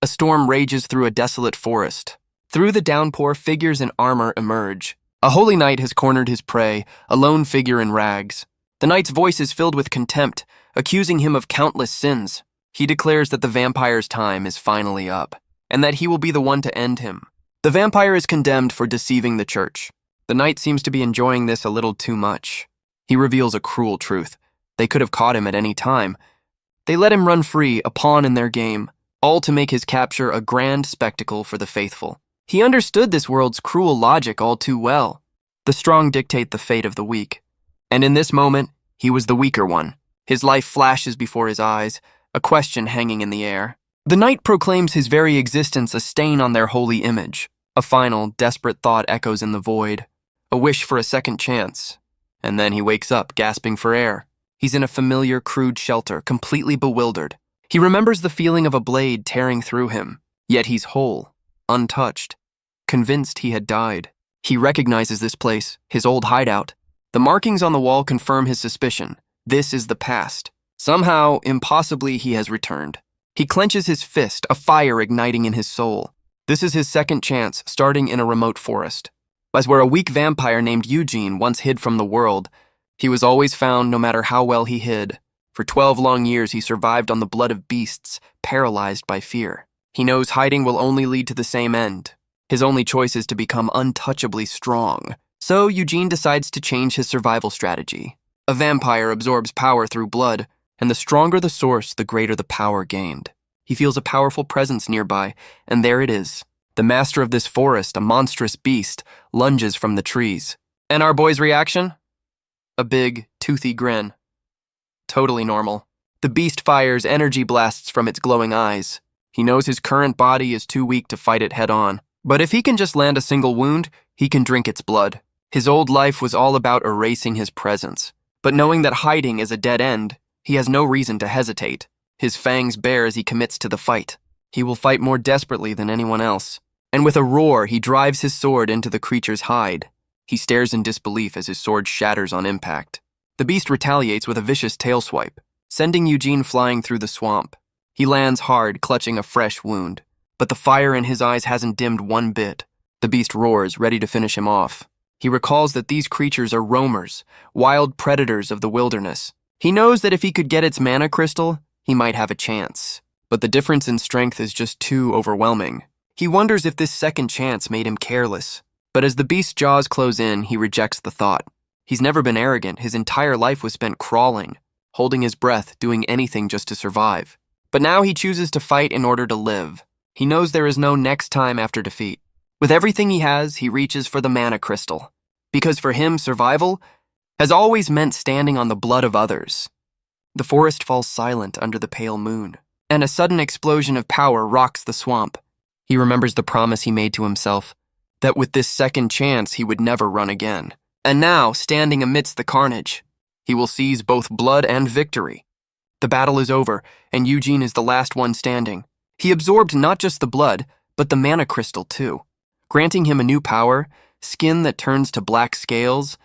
A storm rages through a desolate forest. Through the downpour, figures in armor emerge. A holy knight has cornered his prey, a lone figure in rags. The knight's voice is filled with contempt, accusing him of countless sins. He declares that the vampire's time is finally up, and that he will be the one to end him. The vampire is condemned for deceiving the church. The knight seems to be enjoying this a little too much. He reveals a cruel truth. They could have caught him at any time. They let him run free, a pawn in their game, all to make his capture a grand spectacle for the faithful. He understood this world's cruel logic all too well. The strong dictate the fate of the weak. And in this moment, he was the weaker one. His life flashes before his eyes, a question hanging in the air. The knight proclaims his very existence a stain on their holy image. A final, desperate thought echoes in the void. A wish for a second chance. And then he wakes up, gasping for air. He's in a familiar, crude shelter, completely bewildered. He remembers the feeling of a blade tearing through him. Yet he's whole, untouched, convinced he had died. He recognizes this place, his old hideout. The markings on the wall confirm his suspicion. This is the past. Somehow, impossibly, he has returned. He clenches his fist, a fire igniting in his soul. This is his second chance, starting in a remote forest. As where a weak vampire named Eugene once hid from the world, he was always found no matter how well he hid. For 12 long years, he survived on the blood of beasts, paralyzed by fear. He knows hiding will only lead to the same end. His only choice is to become untouchably strong. So Eugene decides to change his survival strategy. A vampire absorbs power through blood, and the stronger the source, the greater the power gained. He feels a powerful presence nearby, and there it is. The master of this forest, a monstrous beast, lunges from the trees. And our boy's reaction? A big, toothy grin. Totally normal. The beast fires energy blasts from its glowing eyes. He knows his current body is too weak to fight it head-on. But if he can just land a single wound, he can drink its blood. His old life was all about erasing his presence. But knowing that hiding is a dead end, he has no reason to hesitate. His fangs bare as he commits to the fight. He will fight more desperately than anyone else. And with a roar, he drives his sword into the creature's hide. He stares in disbelief as his sword shatters on impact. The beast retaliates with a vicious tail swipe, sending Eugene flying through the swamp. He lands hard, clutching a fresh wound. But the fire in his eyes hasn't dimmed one bit. The beast roars, ready to finish him off. He recalls that these creatures are roamers, wild predators of the wilderness. He knows that if he could get its mana crystal, he might have a chance. But the difference in strength is just too overwhelming. He wonders if this second chance made him careless. But as the beast's jaws close in, he rejects the thought. He's never been arrogant. His entire life was spent crawling, holding his breath, doing anything just to survive. But now he chooses to fight in order to live. He knows there is no next time after defeat. With everything he has, he reaches for the mana crystal. Because for him, survival has always meant standing on the blood of others. The forest falls silent under the pale moon, and a sudden explosion of power rocks the swamp. He remembers the promise he made to himself, that with this second chance he would never run again. And now, standing amidst the carnage, he will seize both blood and victory. The battle is over, and Eugene is the last one standing. He absorbed not just the blood, but the mana crystal too, granting him a new power, skin that turns to black scales.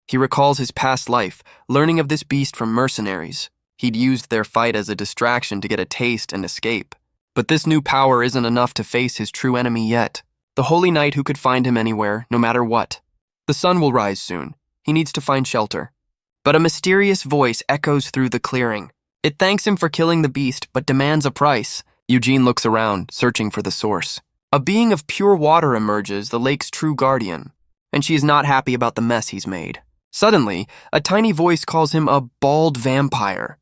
He recalls his past life, learning of this beast from mercenaries. He'd used their fight as a distraction to get a taste and escape. But this new power isn't enough to face his true enemy yet. The holy knight who could find him anywhere, no matter what. The sun will rise soon. He needs to find shelter. But a mysterious voice echoes through the clearing. It thanks him for killing the beast, but demands a price. Eugene looks around, searching for the source. A being of pure water emerges, the lake's true guardian, and she is not happy about the mess he's made. Suddenly, a tiny voice calls him a bald vampire.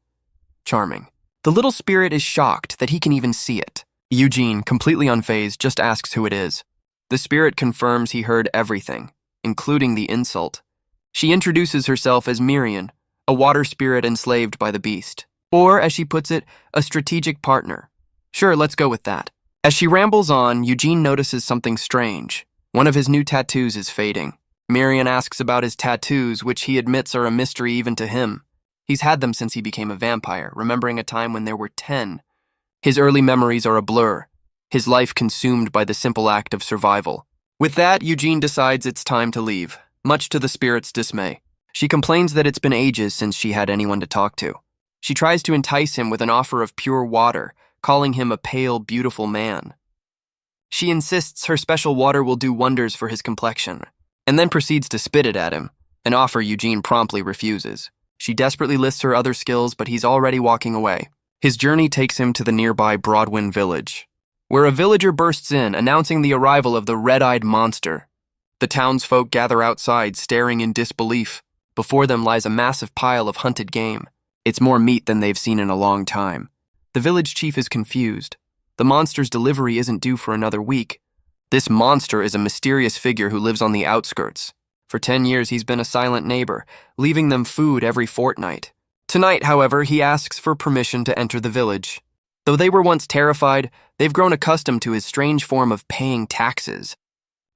Charming. The little spirit is shocked that he can even see it. Eugene, completely unfazed, just asks who it is. The spirit confirms he heard everything, including the insult. She introduces herself as Mirian, a water spirit enslaved by the beast. Or, as she puts it, a strategic partner. Sure, let's go with that. As she rambles on, Eugene notices something strange. One of his new tattoos is fading. Mirian asks about his tattoos, which he admits are a mystery even to him. He's had them since he became a vampire, remembering a time when there were 10. His early memories are a blur, his life consumed by the simple act of survival. With that, Eugene decides it's time to leave, much to the spirit's dismay. She complains that it's been ages since she had anyone to talk to. She tries to entice him with an offer of pure water, calling him a pale, beautiful man. She insists her special water will do wonders for his complexion, and then proceeds to spit it at him, an offer Eugene promptly refuses. She desperately lists her other skills, but he's already walking away. His journey takes him to the nearby Broadwind village, where a villager bursts in, announcing the arrival of the red-eyed monster. The townsfolk gather outside, staring in disbelief. Before them lies a massive pile of hunted game. It's more meat than they've seen in a long time. The village chief is confused. The monster's delivery isn't due for another week. This monster is a mysterious figure who lives on the outskirts. For 10 years, he's been a silent neighbor, leaving them food every fortnight. Tonight, however, he asks for permission to enter the village. Though they were once terrified, they've grown accustomed to his strange form of paying taxes.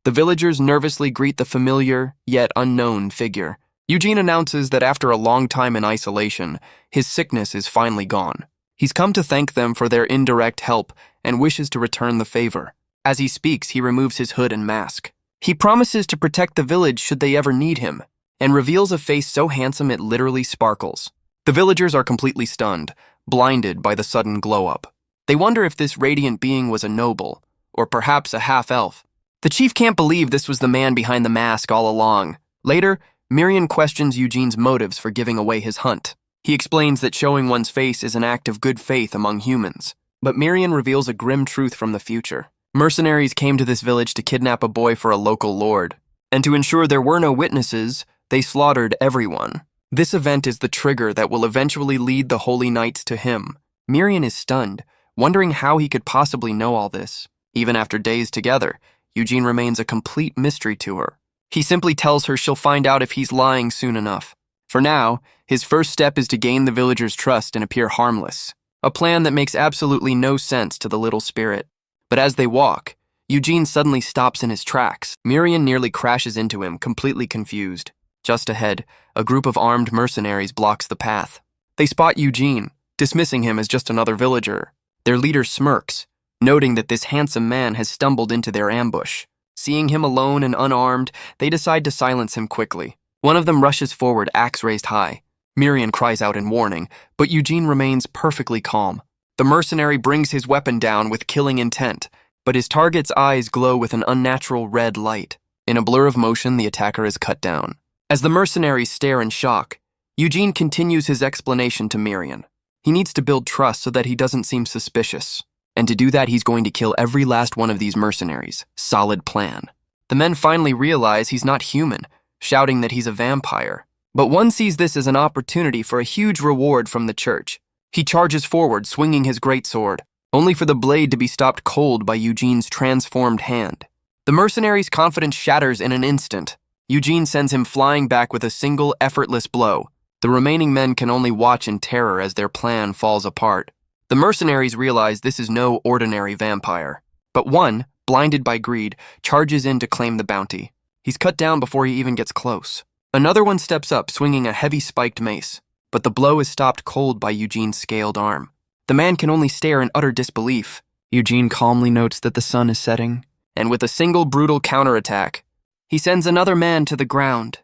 The villagers nervously greet the familiar, yet unknown figure. Eugene announces that after a long time in isolation, his sickness is finally gone. He's come to thank them for their indirect help and wishes to return the favor. As he speaks, he removes his hood and mask. He promises to protect the village should they ever need him, and reveals a face so handsome it literally sparkles. The villagers are completely stunned, blinded by the sudden glow-up. They wonder if this radiant being was a noble, or perhaps a half-elf. The chief can't believe this was the man behind the mask all along. Later, Miriam questions Eugene's motives for giving away his hunt. He explains that showing one's face is an act of good faith among humans. But Miriam reveals a grim truth from the future. Mercenaries came to this village to kidnap a boy for a local lord. And to ensure there were no witnesses, they slaughtered everyone. This event is the trigger that will eventually lead the Holy Knights to him. Miriam is stunned, wondering how he could possibly know all this. Even after days together, Eugene remains a complete mystery to her. He simply tells her she'll find out if he's lying soon enough. For now, his first step is to gain the villagers' trust and appear harmless, a plan that makes absolutely no sense to the little spirit. But as they walk, Eugene suddenly stops in his tracks. Miriam nearly crashes into him, completely confused. Just ahead, a group of armed mercenaries blocks the path. They spot Eugene, dismissing him as just another villager. Their leader smirks, noting that this handsome man has stumbled into their ambush. Seeing him alone and unarmed, they decide to silence him quickly. One of them rushes forward, axe raised high. Miriam cries out in warning, but Eugene remains perfectly calm. The mercenary brings his weapon down with killing intent, but his target's eyes glow with an unnatural red light. In a blur of motion, the attacker is cut down. As the mercenaries stare in shock, Eugene continues his explanation to Miriam. He needs to build trust so that he doesn't seem suspicious. And to do that, he's going to kill every last one of these mercenaries. Solid plan. The men finally realize he's not human, shouting that he's a vampire. But one sees this as an opportunity for a huge reward from the church. He charges forward, swinging his greatsword, only for the blade to be stopped cold by Eugene's transformed hand. The mercenary's confidence shatters in an instant. Eugene sends him flying back with a single, effortless blow. The remaining men can only watch in terror as their plan falls apart. The mercenaries realize this is no ordinary vampire. But one, blinded by greed, charges in to claim the bounty. He's cut down before he even gets close. Another one steps up, swinging a heavy spiked mace. But the blow is stopped cold by Eugene's scaled arm. The man can only stare in utter disbelief. Eugene calmly notes that the sun is setting, and with a single brutal counterattack, he sends another man to the ground.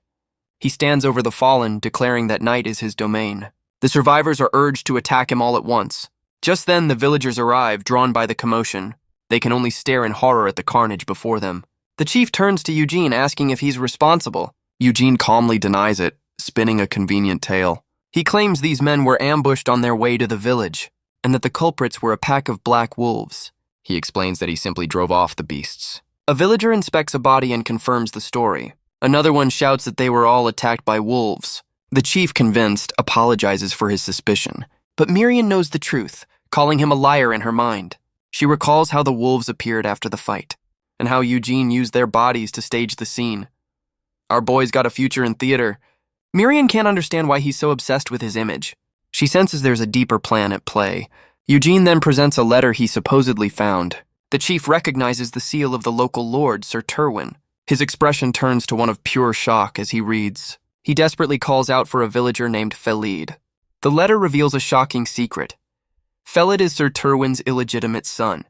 He stands over the fallen, declaring that night is his domain. The survivors are urged to attack him all at once. Just then, the villagers arrive, drawn by the commotion. They can only stare in horror at the carnage before them. The chief turns to Eugene, asking if he's responsible. Eugene calmly denies it, spinning a convenient tale. He claims these men were ambushed on their way to the village, and that the culprits were a pack of black wolves. He explains that he simply drove off the beasts. A villager inspects a body and confirms the story. Another one shouts that they were all attacked by wolves. The chief, convinced, apologizes for his suspicion. But Miriam knows the truth, calling him a liar in her mind. She recalls how the wolves appeared after the fight, and how Eugene used their bodies to stage the scene. Our boy's got a future in theater. Miriam can't understand why he's so obsessed with his image. She senses there's a deeper plan at play. Eugene then presents a letter he supposedly found. The chief recognizes the seal of the local lord, Sir Terwin. His expression turns to one of pure shock as he reads. He desperately calls out for a villager named Felid. The letter reveals a shocking secret. Felid is Sir Terwin's illegitimate son,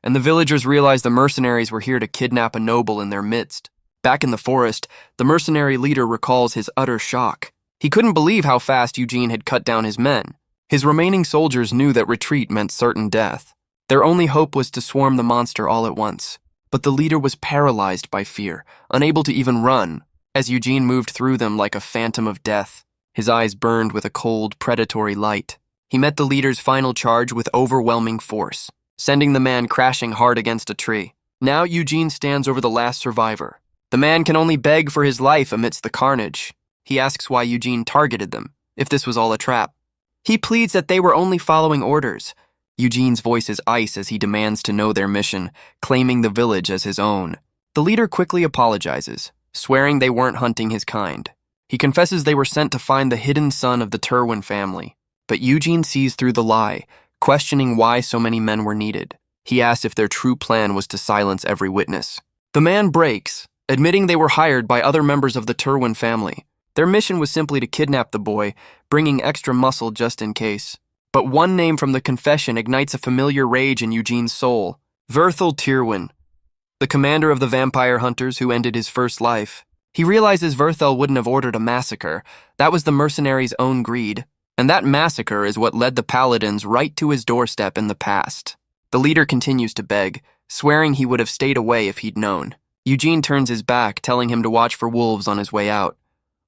and the villagers realize the mercenaries were here to kidnap a noble in their midst. Back in the forest, the mercenary leader recalls his utter shock. He couldn't believe how fast Eugene had cut down his men. His remaining soldiers knew that retreat meant certain death. Their only hope was to swarm the monster all at once. But the leader was paralyzed by fear, unable to even run, as Eugene moved through them like a phantom of death. His eyes burned with a cold, predatory light. He met the leader's final charge with overwhelming force, sending the man crashing hard against a tree. Now Eugene stands over the last survivor. The man can only beg for his life amidst the carnage. He asks why Eugene targeted them, if this was all a trap. He pleads that they were only following orders. Eugene's voice is ice as he demands to know their mission, claiming the village as his own. The leader quickly apologizes, swearing they weren't hunting his kind. He confesses they were sent to find the hidden son of the Terwin family. But Eugene sees through the lie, questioning why so many men were needed. He asks if their true plan was to silence every witness. The man breaks, admitting they were hired by other members of the Terwin family. Their mission was simply to kidnap the boy, bringing extra muscle just in case. But one name from the confession ignites a familiar rage in Eugene's soul. Verthel Tyrwin, the commander of the vampire hunters who ended his first life. He realizes Verthel wouldn't have ordered a massacre. That was the mercenary's own greed. And that massacre is what led the paladins right to his doorstep in the past. The leader continues to beg, swearing he would have stayed away if he'd known. Eugene turns his back, telling him to watch for wolves on his way out.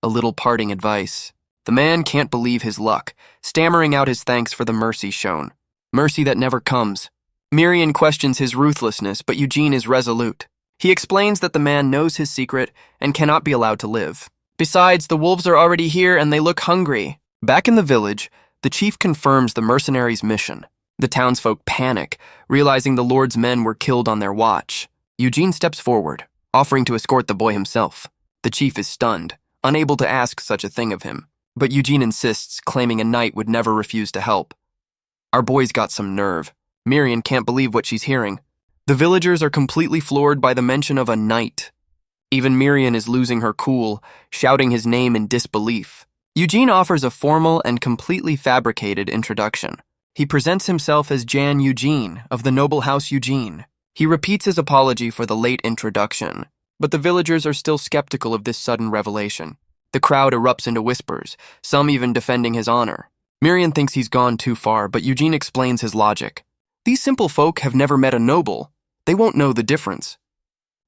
A little parting advice. The man can't believe his luck, stammering out his thanks for the mercy shown. Mercy that never comes. Miriam questions his ruthlessness, but Eugene is resolute. He explains that the man knows his secret and cannot be allowed to live. Besides, the wolves are already here and they look hungry. Back in the village, the chief confirms the mercenaries' mission. The townsfolk panic, realizing the Lord's men were killed on their watch. Eugene steps forward, offering to escort the boy himself. The chief is stunned, unable to ask such a thing of him. But Eugene insists, claiming a knight would never refuse to help. Our boy's got some nerve. Miriam can't believe what she's hearing. The villagers are completely floored by the mention of a knight. Even Miriam is losing her cool, shouting his name in disbelief. Eugene offers a formal and completely fabricated introduction. He presents himself as Jan Eugene of the noble house Eugene. He repeats his apology for the late introduction, but the villagers are still skeptical of this sudden revelation. The crowd erupts into whispers, some even defending his honor. Miriam thinks he's gone too far, but Eugene explains his logic. These simple folk have never met a noble. They won't know the difference.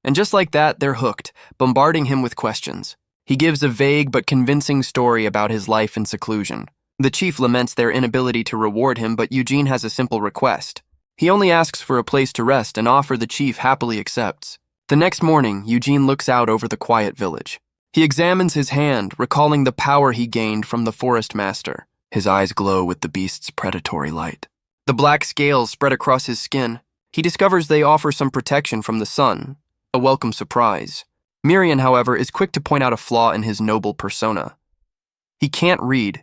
And just like that, they're hooked, bombarding him with questions. He gives a vague but convincing story about his life in seclusion. The chief laments their inability to reward him, but Eugene has a simple request. He only asks for a place to rest, an offer the chief happily accepts. The next morning, Eugene looks out over the quiet village. He examines his hand, recalling the power he gained from the forest master. His eyes glow with the beast's predatory light. The black scales spread across his skin. He discovers they offer some protection from the sun, a welcome surprise. Miriam, however, is quick to point out a flaw in his noble persona. He can't read.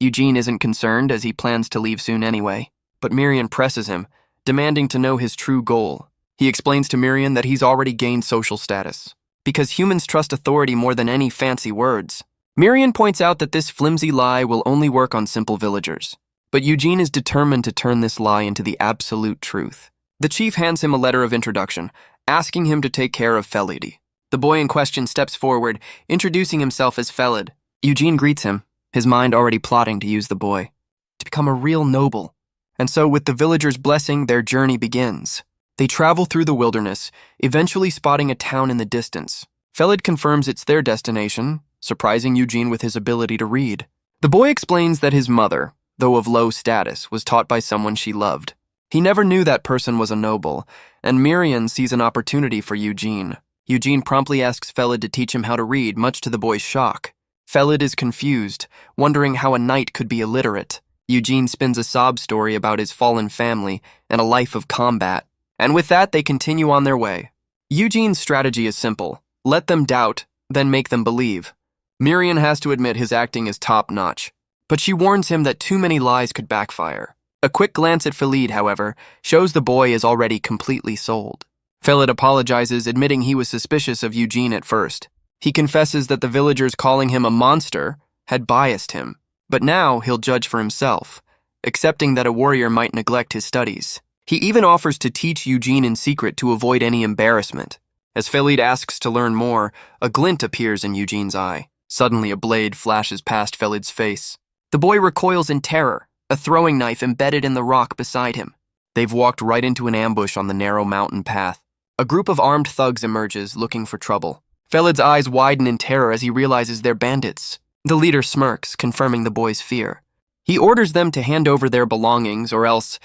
Eugene isn't concerned as he plans to leave soon anyway, but Miriam presses him, demanding to know his true goal. He explains to Miriam that he's already gained social status, because humans trust authority more than any fancy words. Miriam points out that this flimsy lie will only work on simple villagers, but Eugene is determined to turn this lie into the absolute truth. The chief hands him a letter of introduction, asking him to take care of Felid. The boy in question steps forward, introducing himself as Felid. Eugene greets him, his mind already plotting to use the boy to become a real noble. And so, with the villagers' blessing, their journey begins. They travel through the wilderness, eventually spotting a town in the distance. Felid confirms it's their destination, surprising Eugene with his ability to read. The boy explains that his mother, though of low status, was taught by someone she loved. He never knew that person was a noble, and Miriam sees an opportunity for Eugene. Eugene promptly asks Felid to teach him how to read, much to the boy's shock. Felid is confused, wondering how a knight could be illiterate. Eugene spins a sob story about his fallen family and a life of combat. And with that, they continue on their way. Eugene's strategy is simple. Let them doubt, then make them believe. Miriam has to admit his acting is top-notch, but she warns him that too many lies could backfire. A quick glance at Felid, however, shows the boy is already completely sold. Felid apologizes, admitting he was suspicious of Eugene at first. He confesses that the villagers calling him a monster had biased him, but now he'll judge for himself, accepting that a warrior might neglect his studies. He even offers to teach Eugene in secret to avoid any embarrassment. As Felid asks to learn more, a glint appears in Eugene's eye. Suddenly, a blade flashes past Felid's face. The boy recoils in terror, a throwing knife embedded in the rock beside him. They've walked right into an ambush on the narrow mountain path. A group of armed thugs emerges, looking for trouble. Felid's eyes widen in terror as he realizes they're bandits. The leader smirks, confirming the boy's fear. He orders them to hand over their belongings or else...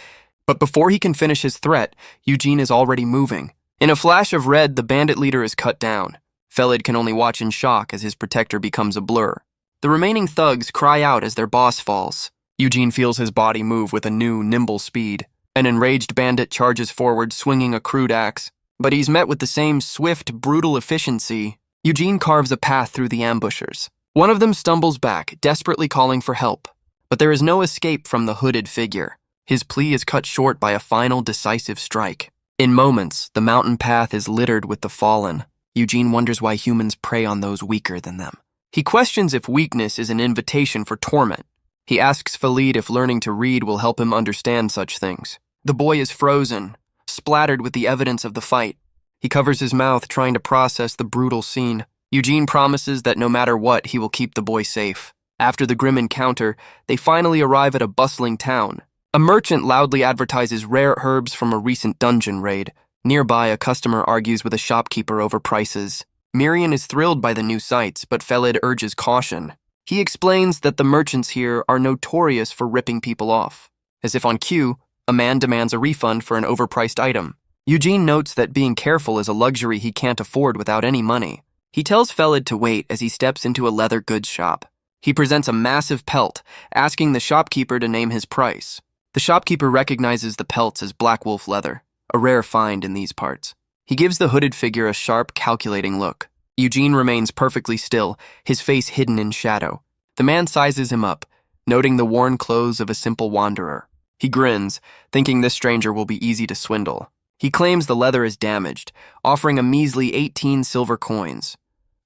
But before he can finish his threat, Eugene is already moving. In a flash of red, the bandit leader is cut down. Felid can only watch in shock as his protector becomes a blur. The remaining thugs cry out as their boss falls. Eugene feels his body move with a new, nimble speed. An enraged bandit charges forward, swinging a crude axe. But he's met with the same swift, brutal efficiency. Eugene carves a path through the ambushers. One of them stumbles back, desperately calling for help. But there is no escape from the hooded figure. His plea is cut short by a final, decisive strike. In moments, the mountain path is littered with the fallen. Eugene wonders why humans prey on those weaker than them. He questions if weakness is an invitation for torment. He asks Felid if learning to read will help him understand such things. The boy is frozen, splattered with the evidence of the fight. He covers his mouth, trying to process the brutal scene. Eugene promises that no matter what, he will keep the boy safe. After the grim encounter, they finally arrive at a bustling town. A merchant loudly advertises rare herbs from a recent dungeon raid. Nearby, a customer argues with a shopkeeper over prices. Miriam is thrilled by the new sights, but Felid urges caution. He explains that the merchants here are notorious for ripping people off. As if on cue, a man demands a refund for an overpriced item. Eugene notes that being careful is a luxury he can't afford without any money. He tells Felid to wait as he steps into a leather goods shop. He presents a massive pelt, asking the shopkeeper to name his price. The shopkeeper recognizes the pelts as black wolf leather, a rare find in these parts. He gives the hooded figure a sharp, calculating look. Eugene remains perfectly still, his face hidden in shadow. The man sizes him up, noting the worn clothes of a simple wanderer. He grins, thinking this stranger will be easy to swindle. He claims the leather is damaged, offering a measly 18 silver coins.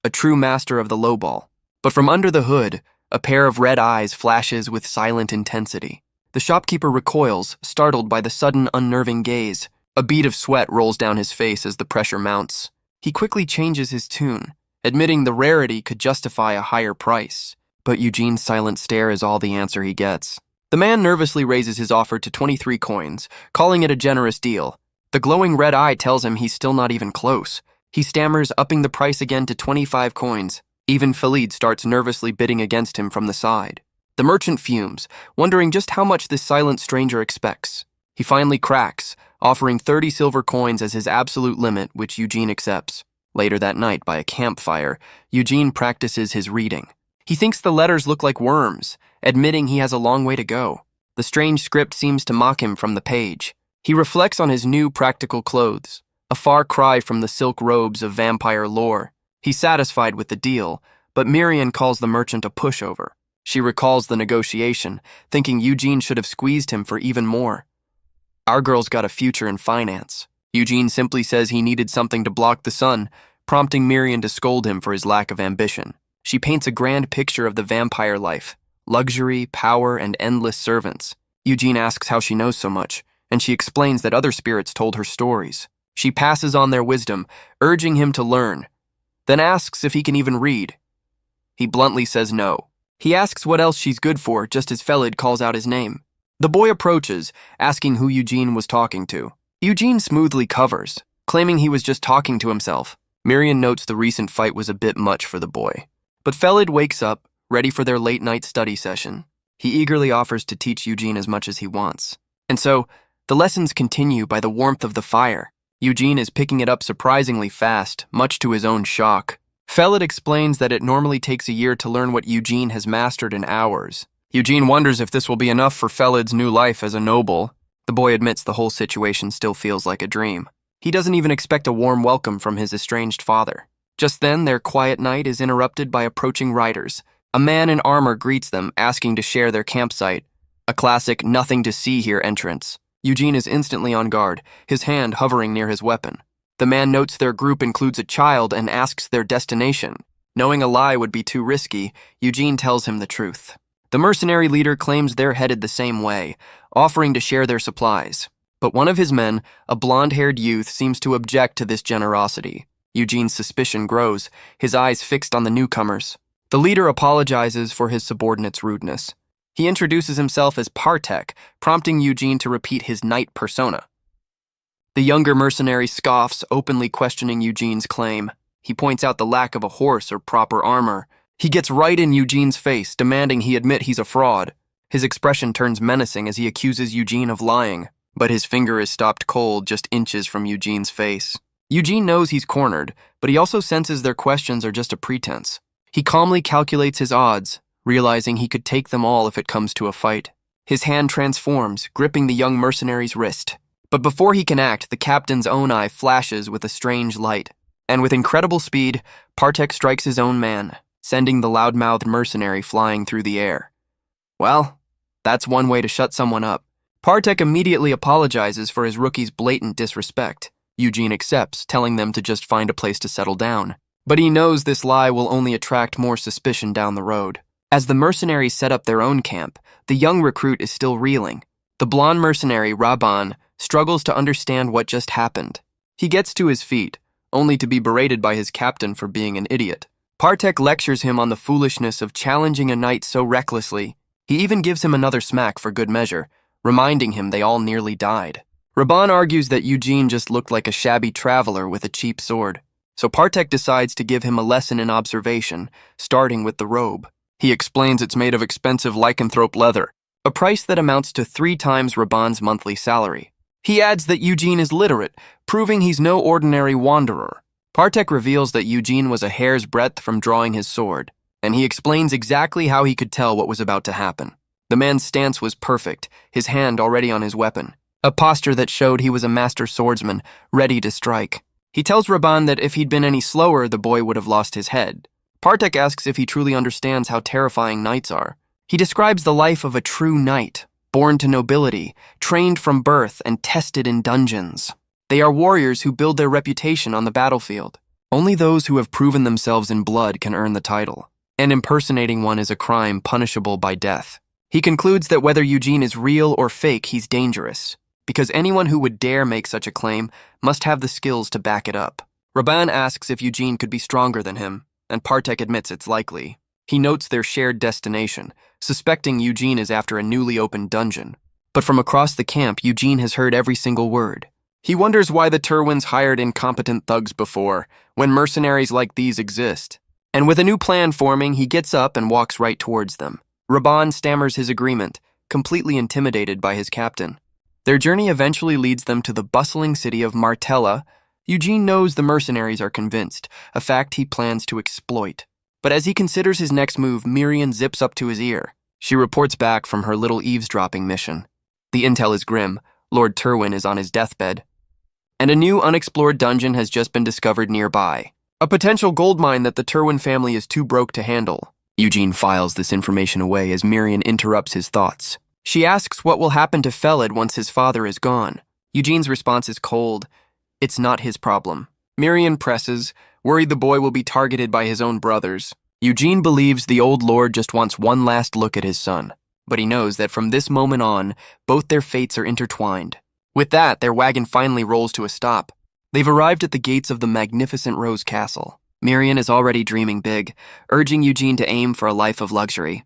A true master of the lowball. But from under the hood, a pair of red eyes flashes with silent intensity. The shopkeeper recoils, startled by the sudden, unnerving gaze. A bead of sweat rolls down his face as the pressure mounts. He quickly changes his tune, admitting the rarity could justify a higher price. But Eugene's silent stare is all the answer he gets. The man nervously raises his offer to 23 coins, calling it a generous deal. The glowing red eye tells him he's still not even close. He stammers, upping the price again to 25 coins. Even Felid starts nervously bidding against him from the side. The merchant fumes, wondering just how much this silent stranger expects. He finally cracks, offering 30 silver coins as his absolute limit, which Eugene accepts. Later that night, by a campfire, Eugene practices his reading. He thinks the letters look like worms, admitting he has a long way to go. The strange script seems to mock him from the page. He reflects on his new practical clothes, a far cry from the silk robes of vampire lore. He's satisfied with the deal, but Miriam calls the merchant a pushover. She recalls the negotiation, thinking Eugene should have squeezed him for even more. Our girl's got a future in finance. Eugene simply says he needed something to block the sun, prompting Miriam to scold him for his lack of ambition. She paints a grand picture of the vampire life, luxury, power, and endless servants. Eugene asks how she knows so much, and she explains that other spirits told her stories. She passes on their wisdom, urging him to learn, then asks if he can even read. He bluntly says no. He asks what else she's good for, just as Felid calls out his name. The boy approaches, asking who Eugene was talking to. Eugene smoothly covers, claiming he was just talking to himself. Miriam notes the recent fight was a bit much for the boy. But Felid wakes up, ready for their late-night study session. He eagerly offers to teach Eugene as much as he wants. And so, the lessons continue by the warmth of the fire. Eugene is picking it up surprisingly fast, much to his own shock. Felid explains that it normally takes a year to learn what Eugene has mastered in hours. Eugene wonders if this will be enough for Felid's new life as a noble. The boy admits the whole situation still feels like a dream. He doesn't even expect a warm welcome from his estranged father. Just then, their quiet night is interrupted by approaching riders. A man in armor greets them, asking to share their campsite. A classic nothing to see here entrance. Eugene is instantly on guard, his hand hovering near his weapon. The man notes their group includes a child and asks their destination. Knowing a lie would be too risky, Eugene tells him the truth. The mercenary leader claims they're headed the same way, offering to share their supplies. But one of his men, a blonde-haired youth, seems to object to this generosity. Eugene's suspicion grows, his eyes fixed on the newcomers. The leader apologizes for his subordinate's rudeness. He introduces himself as Partek, prompting Eugene to repeat his knight persona. The younger mercenary scoffs, openly questioning Eugene's claim. He points out the lack of a horse or proper armor. He gets right in Eugene's face, demanding he admit he's a fraud. His expression turns menacing as he accuses Eugene of lying, but his finger is stopped cold just inches from Eugene's face. Eugene knows he's cornered, but he also senses their questions are just a pretense. He calmly calculates his odds, realizing he could take them all if it comes to a fight. His hand transforms, gripping the young mercenary's wrist. But before he can act, the captain's own eye flashes with a strange light. And with incredible speed, Partek strikes his own man, sending the loud-mouthed mercenary flying through the air. Well, that's one way to shut someone up. Partek immediately apologizes for his rookie's blatant disrespect. Eugene accepts, telling them to just find a place to settle down. But he knows this lie will only attract more suspicion down the road. As the mercenaries set up their own camp, the young recruit is still reeling. The blonde mercenary, Raban, struggles to understand what just happened. He gets to his feet, only to be berated by his captain for being an idiot. Partek lectures him on the foolishness of challenging a knight so recklessly. He even gives him another smack for good measure, reminding him they all nearly died. Raban argues that Eugene just looked like a shabby traveler with a cheap sword, so Partek decides to give him a lesson in observation, starting with the robe. He explains it's made of expensive lycanthrope leather, a price that amounts to 3 times Raban's monthly salary. He adds that Eugene is literate, proving he's no ordinary wanderer. Partek reveals that Eugene was a hair's breadth from drawing his sword, and he explains exactly how he could tell what was about to happen. The man's stance was perfect, his hand already on his weapon, a posture that showed he was a master swordsman, ready to strike. He tells Raban that if he'd been any slower, the boy would have lost his head. Partek asks if he truly understands how terrifying knights are. He describes the life of a true knight, born to nobility, trained from birth, and tested in dungeons. They are warriors who build their reputation on the battlefield. Only those who have proven themselves in blood can earn the title, and impersonating one is a crime punishable by death. He concludes that whether Eugene is real or fake, he's dangerous, because anyone who would dare make such a claim must have the skills to back it up. Raban asks if Eugene could be stronger than him, and Partek admits it's likely. He notes their shared destination, suspecting Eugene is after a newly opened dungeon. But from across the camp, Eugene has heard every single word. He wonders why the Terwins hired incompetent thugs before, when mercenaries like these exist. And with a new plan forming, he gets up and walks right towards them. Raban stammers his agreement, completely intimidated by his captain. Their journey eventually leads them to the bustling city of Martella. Eugene knows the mercenaries are convinced, a fact he plans to exploit. But as he considers his next move, Miriam zips up to his ear. She reports back from her little eavesdropping mission. The intel is grim. Lord Terwin is on his deathbed. And a new unexplored dungeon has just been discovered nearby. A potential gold mine that the Terwin family is too broke to handle. Eugene files this information away as Miriam interrupts his thoughts. She asks what will happen to Felid once his father is gone. Eugene's response is cold. It's not his problem. Miriam presses, worried the boy will be targeted by his own brothers. Eugene believes the old lord just wants one last look at his son, but he knows that from this moment on, both their fates are intertwined. With that, their wagon finally rolls to a stop. They've arrived at the gates of the magnificent Rose Castle. Miriam is already dreaming big, urging Eugene to aim for a life of luxury.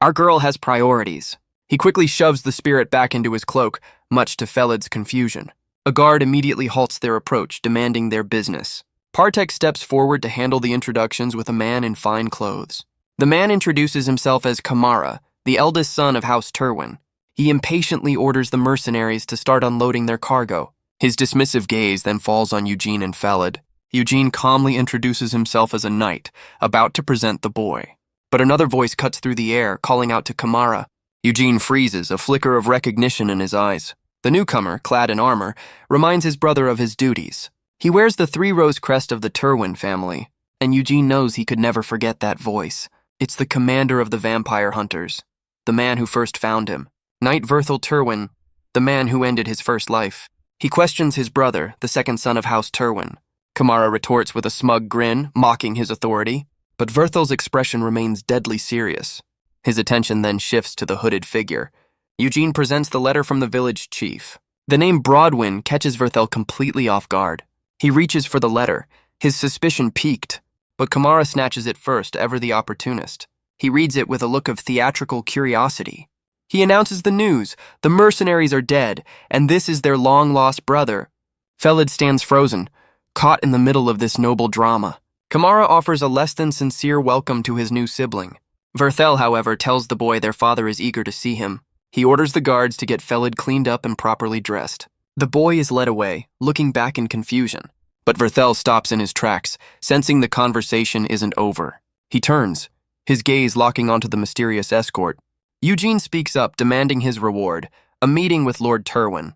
Our girl has priorities. He quickly shoves the spirit back into his cloak, much to Felid's confusion. A guard immediately halts their approach, demanding their business. Partek steps forward to handle the introductions with a man in fine clothes. The man introduces himself as Kamara, the eldest son of House Terwin. He impatiently orders the mercenaries to start unloading their cargo. His dismissive gaze then falls on Eugene and Felid. Eugene calmly introduces himself as a knight, about to present the boy. But another voice cuts through the air, calling out to Kamara. Eugene freezes, a flicker of recognition in his eyes. The newcomer, clad in armor, reminds his brother of his duties. He wears the 3-rose crest of the Terwin family, and Eugene knows he could never forget that voice. It's the commander of the vampire hunters, the man who first found him. Knight Verthel Terwin, the man who ended his first life. He questions his brother, the second son of House Terwin. Kamara retorts with a smug grin, mocking his authority, but Verthel's expression remains deadly serious. His attention then shifts to the hooded figure. Eugene presents the letter from the village chief. The name Broadwin catches Verthel completely off guard. He reaches for the letter, his suspicion piqued, but Kamara snatches it first, ever the opportunist. He reads it with a look of theatrical curiosity. He announces the news. The mercenaries are dead, and this is their long-lost brother. Felid stands frozen, caught in the middle of this noble drama. Kamara offers a less than sincere welcome to his new sibling. Verthel, however, tells the boy their father is eager to see him. He orders the guards to get Felid cleaned up and properly dressed. The boy is led away, looking back in confusion. But Verthel stops in his tracks, sensing the conversation isn't over. He turns, his gaze locking onto the mysterious escort. Eugene speaks up, demanding his reward, a meeting with Lord Terwin.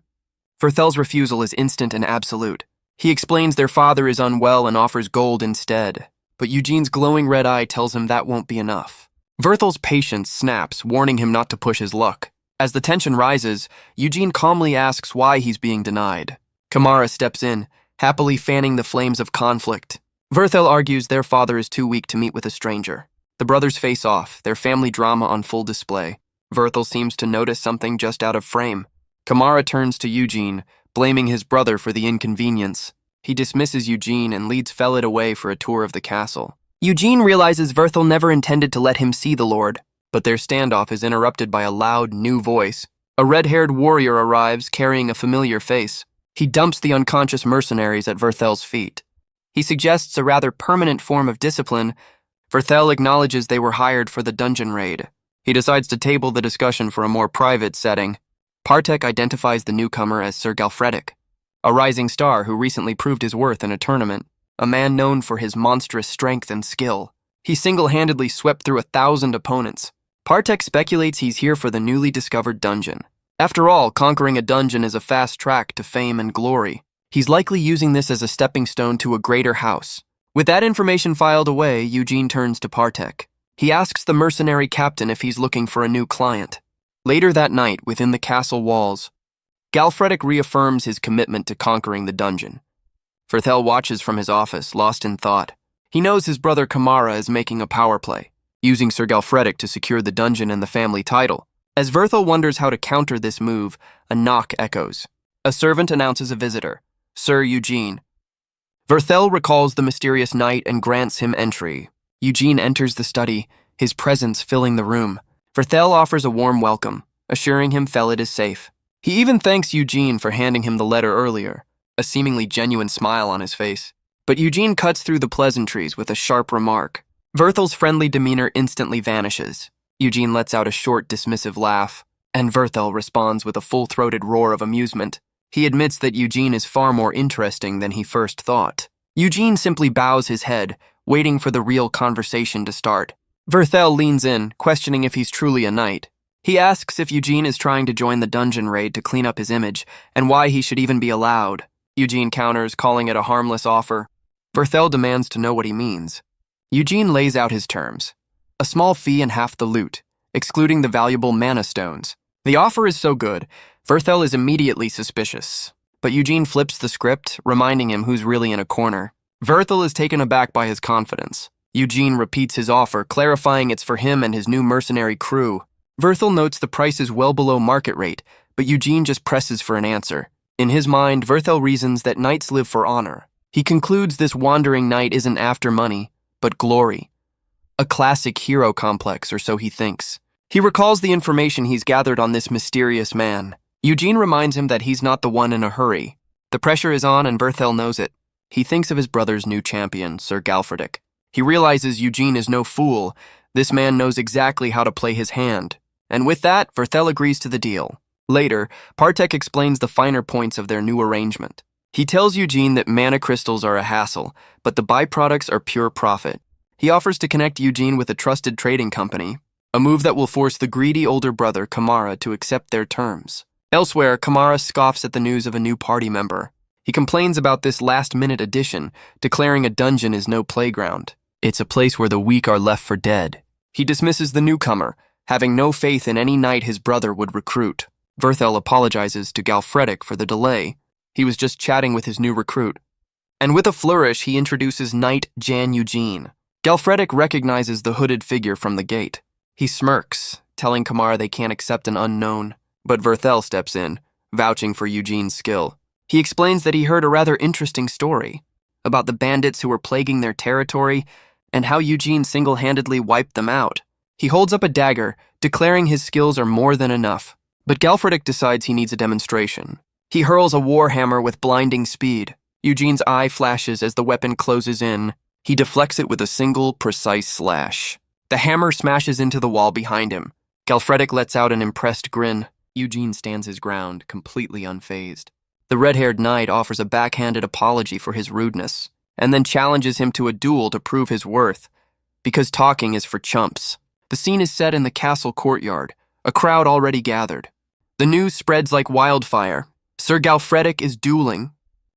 Verthel's refusal is instant and absolute. He explains their father is unwell and offers gold instead. But Eugene's glowing red eye tells him that won't be enough. Verthel's patience snaps, warning him not to push his luck. As the tension rises, Eugene calmly asks why he's being denied. Kamara steps in, happily fanning the flames of conflict. Verthel argues their father is too weak to meet with a stranger. The brothers face off, their family drama on full display. Verthel seems to notice something just out of frame. Kamara turns to Eugene, blaming his brother for the inconvenience. He dismisses Eugene and leads Felid away for a tour of the castle. Eugene realizes Verthel never intended to let him see the Lord, but their standoff is interrupted by a loud, new voice. A red-haired warrior arrives, carrying a familiar face. He dumps the unconscious mercenaries at Verthel's feet. He suggests a rather permanent form of discipline. Verthel acknowledges they were hired for the dungeon raid. He decides to table the discussion for a more private setting. Partek identifies the newcomer as Sir Galfredic, a rising star who recently proved his worth in a tournament, a man known for his monstrous strength and skill. He single-handedly swept through 1,000 opponents. Partek speculates he's here for the newly discovered dungeon. After all, conquering a dungeon is a fast track to fame and glory. He's likely using this as a stepping stone to a greater house. With that information filed away, Eugene turns to Partek. He asks the mercenary captain if he's looking for a new client. Later that night, within the castle walls, Galfredic reaffirms his commitment to conquering the dungeon. Verthel watches from his office, lost in thought. He knows his brother Kamara is making a power play, using Sir Galfredic to secure the dungeon and the family title. As Verthel wonders how to counter this move, a knock echoes. A servant announces a visitor, Sir Eugene. Verthel recalls the mysterious knight and grants him entry. Eugene enters the study, his presence filling the room. Verthel offers a warm welcome, assuring him Felid is safe. He even thanks Eugene for handing him the letter earlier, a seemingly genuine smile on his face. But Eugene cuts through the pleasantries with a sharp remark. Verthel's friendly demeanor instantly vanishes. Eugene lets out a short, dismissive laugh, and Verthel responds with a full-throated roar of amusement. He admits that Eugene is far more interesting than he first thought. Eugene simply bows his head, waiting for the real conversation to start. Verthel leans in, questioning if he's truly a knight. He asks if Eugene is trying to join the dungeon raid to clean up his image, and why he should even be allowed. Eugene counters, calling it a harmless offer. Verthel demands to know what he means. Eugene lays out his terms. A small fee and half the loot, excluding the valuable mana stones. The offer is so good, Verthel is immediately suspicious. But Eugene flips the script, reminding him who's really in a corner. Verthel is taken aback by his confidence. Eugene repeats his offer, clarifying it's for him and his new mercenary crew. Verthel notes the price is well below market rate, but Eugene just presses for an answer. In his mind, Verthel reasons that knights live for honor. He concludes this wandering knight isn't after money, but glory. A classic hero complex, or so he thinks. He recalls the information he's gathered on this mysterious man. Eugene reminds him that he's not the one in a hurry. The pressure is on and Verthel knows it. He thinks of his brother's new champion, Sir Galfredic. He realizes Eugene is no fool. This man knows exactly how to play his hand. And with that, Verthel agrees to the deal. Later, Partek explains the finer points of their new arrangement. He tells Eugene that mana crystals are a hassle, but the byproducts are pure profit. He offers to connect Eugene with a trusted trading company, a move that will force the greedy older brother, Kamara, to accept their terms. Elsewhere, Kamara scoffs at the news of a new party member. He complains about this last-minute addition, declaring a dungeon is no playground. It's a place where the weak are left for dead. He dismisses the newcomer, having no faith in any knight his brother would recruit. Verthel apologizes to Galfredic for the delay. He was just chatting with his new recruit. And with a flourish, he introduces Knight Jan Eugene. Galfredic recognizes the hooded figure from the gate. He smirks, telling Kamara they can't accept an unknown. But Verthel steps in, vouching for Eugene's skill. He explains that he heard a rather interesting story about the bandits who were plaguing their territory and how Eugene single-handedly wiped them out. He holds up a dagger, declaring his skills are more than enough. But Galfredik decides he needs a demonstration. He hurls a warhammer with blinding speed. Eugene's eye flashes as the weapon closes in. He deflects it with a single, precise slash. The hammer smashes into the wall behind him. Galfredik lets out an impressed grin. Eugene stands his ground, completely unfazed. The red-haired knight offers a backhanded apology for his rudeness, and then challenges him to a duel to prove his worth, because talking is for chumps. The scene is set in the castle courtyard, a crowd already gathered. The news spreads like wildfire. Sir Galfredik is dueling.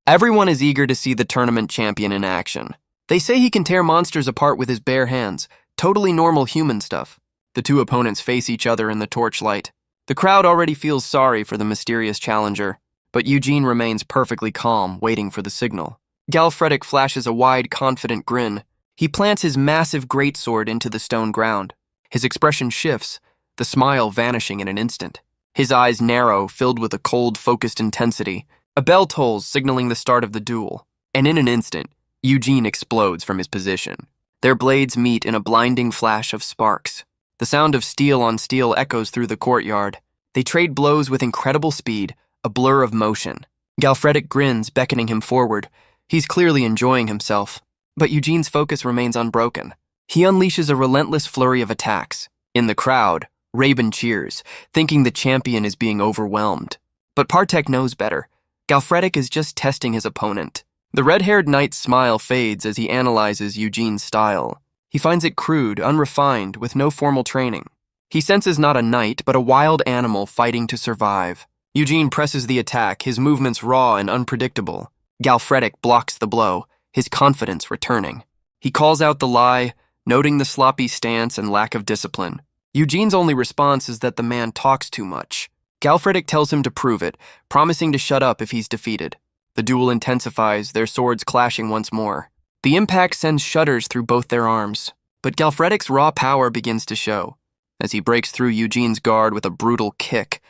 Everyone is eager to see the tournament champion in action. They say he can tear monsters apart with his bare hands, totally normal human stuff. The two opponents face each other in the torchlight. The crowd already feels sorry for the mysterious challenger, but Eugene remains perfectly calm, waiting for the signal. Galfredik flashes a wide, confident grin. He plants his massive greatsword into the stone ground. His expression shifts, the smile vanishing in an instant. His eyes narrow, filled with a cold, focused intensity. A bell tolls, signaling the start of the duel. And in an instant, Eugene explodes from his position. Their blades meet in a blinding flash of sparks. The sound of steel on steel echoes through the courtyard. They trade blows with incredible speed, a blur of motion. Galfredik grins, beckoning him forward. He's clearly enjoying himself. But Eugene's focus remains unbroken. He unleashes a relentless flurry of attacks. In the crowd, Rabin cheers, thinking the champion is being overwhelmed. But Partek knows better. Galfredik is just testing his opponent. The red-haired knight's smile fades as he analyzes Eugene's style. He finds it crude, unrefined, with no formal training. He senses not a knight, but a wild animal fighting to survive. Eugene presses the attack, his movements raw and unpredictable. Galfredik blocks the blow, his confidence returning. He calls out the lie, noting the sloppy stance and lack of discipline. Eugene's only response is that the man talks too much. Galfredik tells him to prove it, promising to shut up if he's defeated. The duel intensifies, their swords clashing once more. The impact sends shudders through both their arms, but Galfredik's raw power begins to show. As he breaks through Eugene's guard with a brutal kick,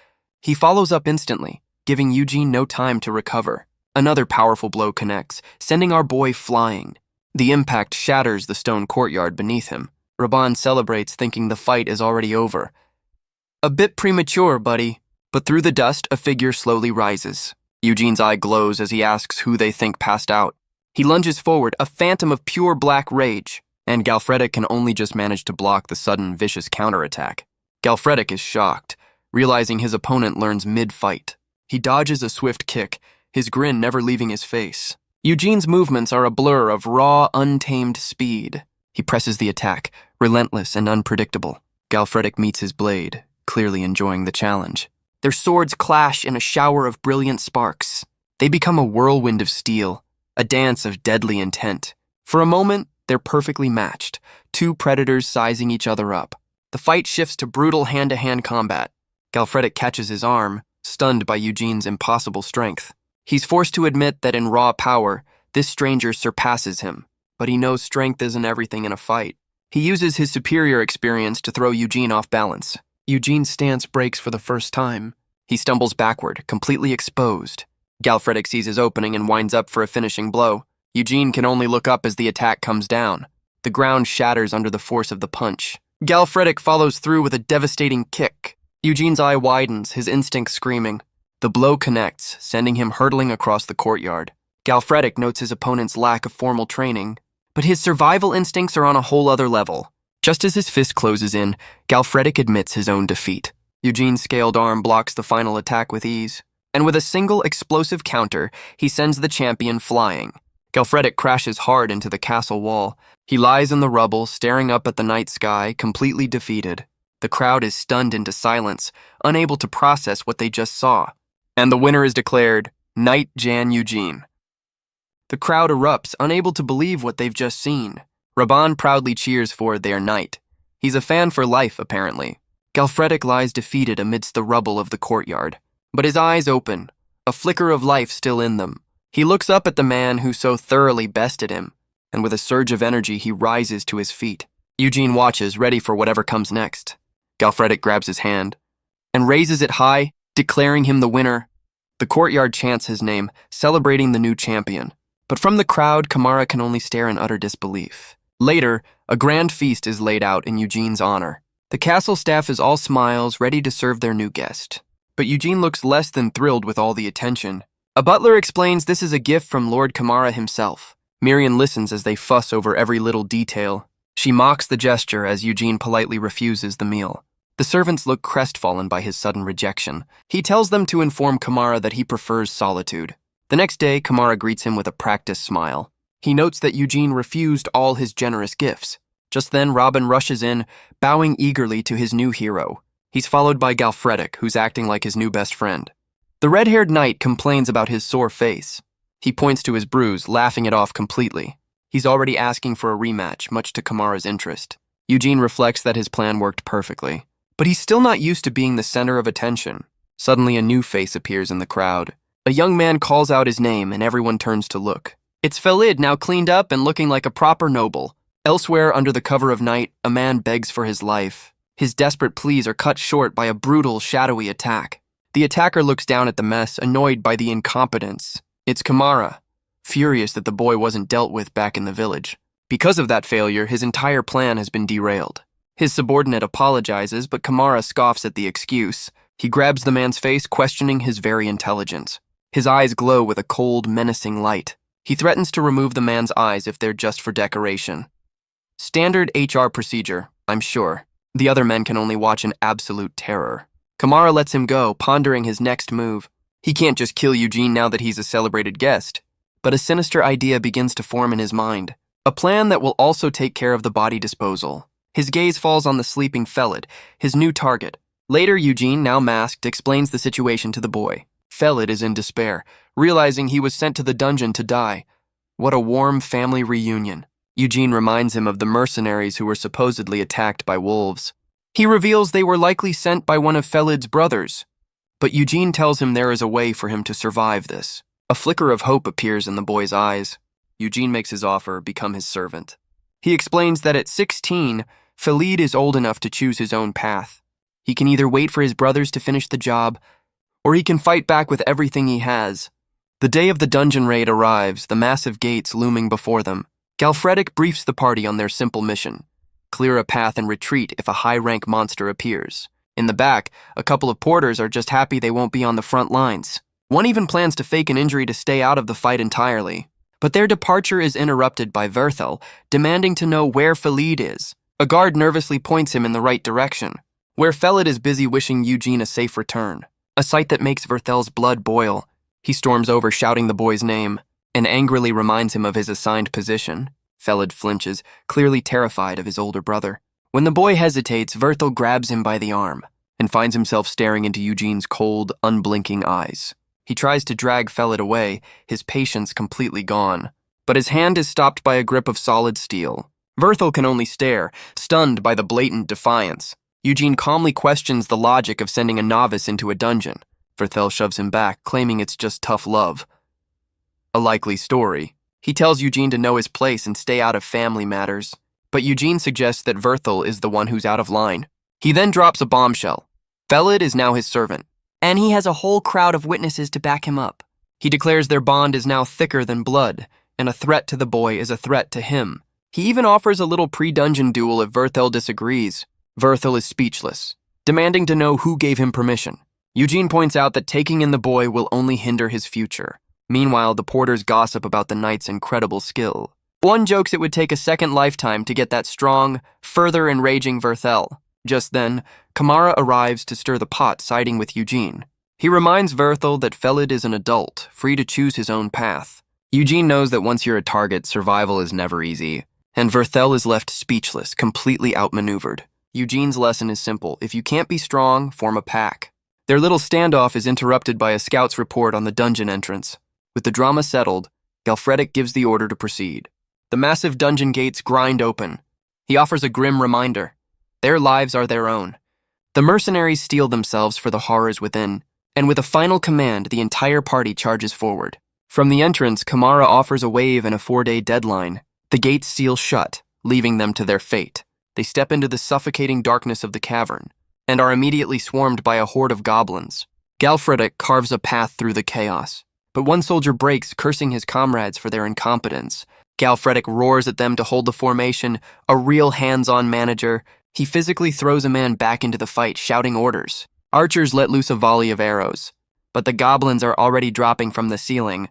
he follows up instantly, giving Eugene no time to recover. Another powerful blow connects, sending our boy flying. The impact shatters the stone courtyard beneath him. Raban celebrates, thinking the fight is already over. A bit premature, buddy. But through the dust, a figure slowly rises. Eugene's eye glows as he asks who they think passed out. He lunges forward, a phantom of pure black rage, and Galfredik can only just manage to block the sudden, vicious counterattack. Galfredik is shocked, realizing his opponent learns mid-fight. He dodges a swift kick, his grin never leaving his face. Eugene's movements are a blur of raw, untamed speed. He presses the attack, relentless and unpredictable. Galfredik meets his blade, clearly enjoying the challenge. Their swords clash in a shower of brilliant sparks. They become a whirlwind of steel, a dance of deadly intent. For a moment, they're perfectly matched, two predators sizing each other up. The fight shifts to brutal hand-to-hand combat. Galfredik catches his arm, stunned by Eugene's impossible strength. He's forced to admit that in raw power, this stranger surpasses him, but he knows strength isn't everything in a fight. He uses his superior experience to throw Eugene off balance. Eugene's stance breaks for the first time. He stumbles backward, completely exposed. Galfredik sees his opening and winds up for a finishing blow. Eugene can only look up as the attack comes down. The ground shatters under the force of the punch. Galfredik follows through with a devastating kick. Eugene's eye widens, his instincts screaming. The blow connects, sending him hurtling across the courtyard. Galfredik notes his opponent's lack of formal training, but his survival instincts are on a whole other level. Just as his fist closes in, Galfredik admits his own defeat. Eugene's scaled arm blocks the final attack with ease, and with a single explosive counter, he sends the champion flying. Galfredik crashes hard into the castle wall. He lies in the rubble, staring up at the night sky, completely defeated. The crowd is stunned into silence, unable to process what they just saw. And the winner is declared Knight Jan Eugene. The crowd erupts, unable to believe what they've just seen. Raban proudly cheers for their knight. He's a fan for life, apparently. Galfredik lies defeated amidst the rubble of the courtyard, but his eyes open, a flicker of life still in them. He looks up at the man who so thoroughly bested him, and with a surge of energy he rises to his feet. Eugene watches, ready for whatever comes next. Galfredik grabs his hand and raises it high, declaring him the winner. The courtyard chants his name, celebrating the new champion. But from the crowd, Kamara can only stare in utter disbelief. Later, a grand feast is laid out in Eugene's honor. The castle staff is all smiles, ready to serve their new guest. But Eugene looks less than thrilled with all the attention. A butler explains this is a gift from Lord Kamara himself. Miriam listens as they fuss over every little detail. She mocks the gesture as Eugene politely refuses the meal. The servants look crestfallen by his sudden rejection. He tells them to inform Kamara that he prefers solitude. The next day, Kamara greets him with a practiced smile. He notes that Eugene refused all his generous gifts. Just then, Robin rushes in, bowing eagerly to his new hero. He's followed by Galfredic, who's acting like his new best friend. The red-haired knight complains about his sore face. He points to his bruise, laughing it off completely. He's already asking for a rematch, much to Kamara's interest. Eugene reflects that his plan worked perfectly. But he's still not used to being the center of attention. Suddenly, a new face appears in the crowd. A young man calls out his name, and everyone turns to look. It's Felid, now cleaned up and looking like a proper noble. Elsewhere, under the cover of night, a man begs for his life. His desperate pleas are cut short by a brutal, shadowy attack. The attacker looks down at the mess, annoyed by the incompetence. It's Kamara, furious that the boy wasn't dealt with back in the village. Because of that failure, his entire plan has been derailed. His subordinate apologizes, but Kamara scoffs at the excuse. He grabs the man's face, questioning his very intelligence. His eyes glow with a cold, menacing light. He threatens to remove the man's eyes if they're just for decoration. Standard HR procedure, I'm sure. The other men can only watch in absolute terror. Kamara lets him go, pondering his next move. He can't just kill Eugene now that he's a celebrated guest. But a sinister idea begins to form in his mind. A plan that will also take care of the body disposal. His gaze falls on the sleeping Felid, his new target. Later, Eugene, now masked, explains the situation to the boy. Felid is in despair, realizing he was sent to the dungeon to die. What a warm family reunion. Eugene reminds him of the mercenaries who were supposedly attacked by wolves. He reveals they were likely sent by one of Felid's brothers. But Eugene tells him there is a way for him to survive this. A flicker of hope appears in the boy's eyes. Eugene makes his offer, become his servant. He explains that at 16, Felid is old enough to choose his own path. He can either wait for his brothers to finish the job, or he can fight back with everything he has. The day of the dungeon raid arrives, the massive gates looming before them. Galfredic briefs the party on their simple mission. Clear a path and retreat if a high-rank monster appears. In the back, a couple of porters are just happy they won't be on the front lines. One even plans to fake an injury to stay out of the fight entirely. But their departure is interrupted by Verthel, demanding to know where Felid is. A guard nervously points him in the right direction, where Felid is busy wishing Eugene a safe return. A sight that makes Verthel's blood boil. He storms over, shouting the boy's name, and angrily reminds him of his assigned position. Felid flinches, clearly terrified of his older brother. When the boy hesitates, Verthel grabs him by the arm and finds himself staring into Eugene's cold, unblinking eyes. He tries to drag Felid away, his patience completely gone. But his hand is stopped by a grip of solid steel. Verthel can only stare, stunned by the blatant defiance. Eugene calmly questions the logic of sending a novice into a dungeon. Verthel shoves him back, claiming it's just tough love. A likely story. He tells Eugene to know his place and stay out of family matters. But Eugene suggests that Verthel is the one who's out of line. He then drops a bombshell. Felid is now his servant, and he has a whole crowd of witnesses to back him up. He declares their bond is now thicker than blood, and a threat to the boy is a threat to him. He even offers a little pre-dungeon duel if Verthel disagrees. Verthel is speechless, demanding to know who gave him permission. Eugene points out that taking in the boy will only hinder his future. Meanwhile, the porters gossip about the knight's incredible skill. One jokes it would take a second lifetime to get that strong, further enraging Verthel. Just then, Kamara arrives to stir the pot, siding with Eugene. He reminds Verthel that Felid is an adult, free to choose his own path. Eugene knows that once you're a target, survival is never easy. And Verthel is left speechless, completely outmaneuvered. Eugene's lesson is simple. If you can't be strong, form a pack. Their little standoff is interrupted by a scout's report on the dungeon entrance. With the drama settled, Galfredic gives the order to proceed. The massive dungeon gates grind open. He offers a grim reminder. Their lives are their own. The mercenaries steel themselves for the horrors within, and with a final command, the entire party charges forward. From the entrance, Kamara offers a wave and a 4-day deadline. The gates seal shut, leaving them to their fate. They step into the suffocating darkness of the cavern, and are immediately swarmed by a horde of goblins. Galfredic carves a path through the chaos, but one soldier breaks, cursing his comrades for their incompetence. Galfredic roars at them to hold the formation, a real hands-on manager. He physically throws a man back into the fight, shouting orders. Archers let loose a volley of arrows, but the goblins are already dropping from the ceiling.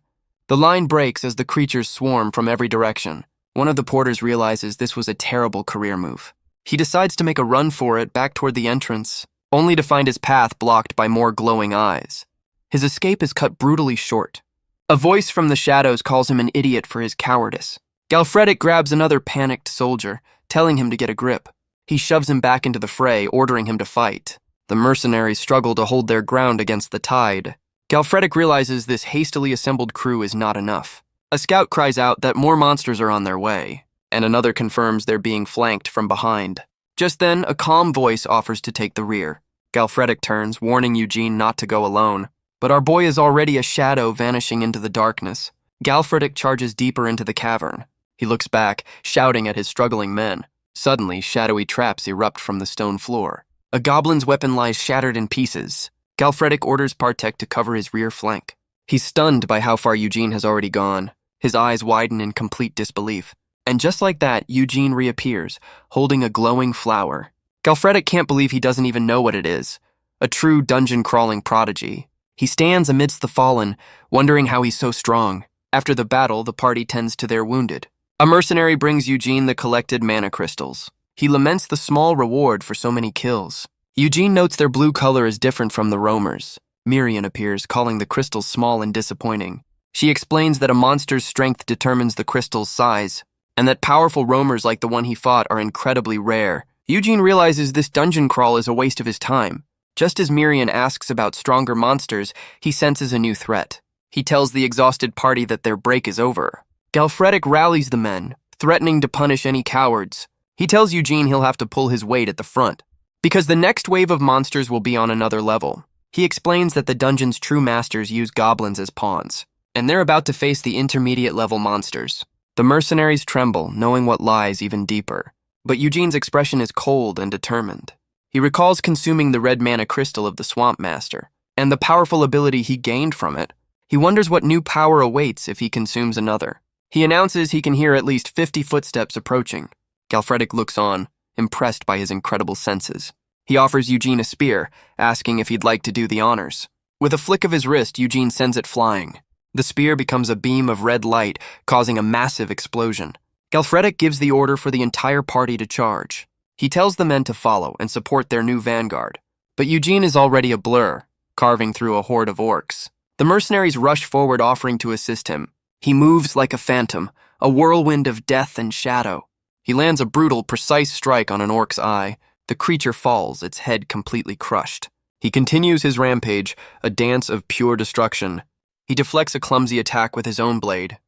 The line breaks as the creatures swarm from every direction. One of the porters realizes this was a terrible career move. He decides to make a run for it back toward the entrance, only to find his path blocked by more glowing eyes. His escape is cut brutally short. A voice from the shadows calls him an idiot for his cowardice. Galfredic grabs another panicked soldier, telling him to get a grip. He shoves him back into the fray, ordering him to fight. The mercenaries struggle to hold their ground against the tide. Galfredic realizes this hastily assembled crew is not enough. A scout cries out that more monsters are on their way, and another confirms they're being flanked from behind. Just then, a calm voice offers to take the rear. Galfredic turns, warning Eugene not to go alone. But our boy is already a shadow vanishing into the darkness. Galfredic charges deeper into the cavern. He looks back, shouting at his struggling men. Suddenly, shadowy traps erupt from the stone floor. A goblin's weapon lies shattered in pieces. Galfredic orders Partek to cover his rear flank. He's stunned by how far Eugene has already gone. His eyes widen in complete disbelief. And just like that, Eugene reappears, holding a glowing flower. Galfredic can't believe he doesn't even know what it is. A true dungeon-crawling prodigy. He stands amidst the fallen, wondering how he's so strong. After the battle, the party tends to their wounded. A mercenary brings Eugene the collected mana crystals. He laments the small reward for so many kills. Eugene notes their blue color is different from the roamers. Mirian appears, calling the crystals small and disappointing. She explains that a monster's strength determines the crystal's size, and that powerful roamers like the one he fought are incredibly rare. Eugene realizes this dungeon crawl is a waste of his time. Just as Mirian asks about stronger monsters, he senses a new threat. He tells the exhausted party that their break is over. Galfredic rallies the men, threatening to punish any cowards. He tells Eugene he'll have to pull his weight at the front, because the next wave of monsters will be on another level. He explains that the dungeon's true masters use goblins as pawns, and they're about to face the intermediate-level monsters. The mercenaries tremble, knowing what lies even deeper. But Eugene's expression is cold and determined. He recalls consuming the red mana crystal of the Swamp Master, and the powerful ability he gained from it. He wonders what new power awaits if he consumes another. He announces he can hear at least 50 footsteps approaching. Galfredic looks on, impressed by his incredible senses. He offers Eugene a spear, asking if he'd like to do the honors. With a flick of his wrist, Eugene sends it flying. The spear becomes a beam of red light, causing a massive explosion. Galfredic gives the order for the entire party to charge. He tells the men to follow and support their new vanguard. But Eugene is already a blur, carving through a horde of orcs. The mercenaries rush forward, offering to assist him. He moves like a phantom, a whirlwind of death and shadow. He lands a brutal, precise strike on an orc's eye. The creature falls, its head completely crushed. He continues his rampage, a dance of pure destruction. He deflects a clumsy attack with his own blade,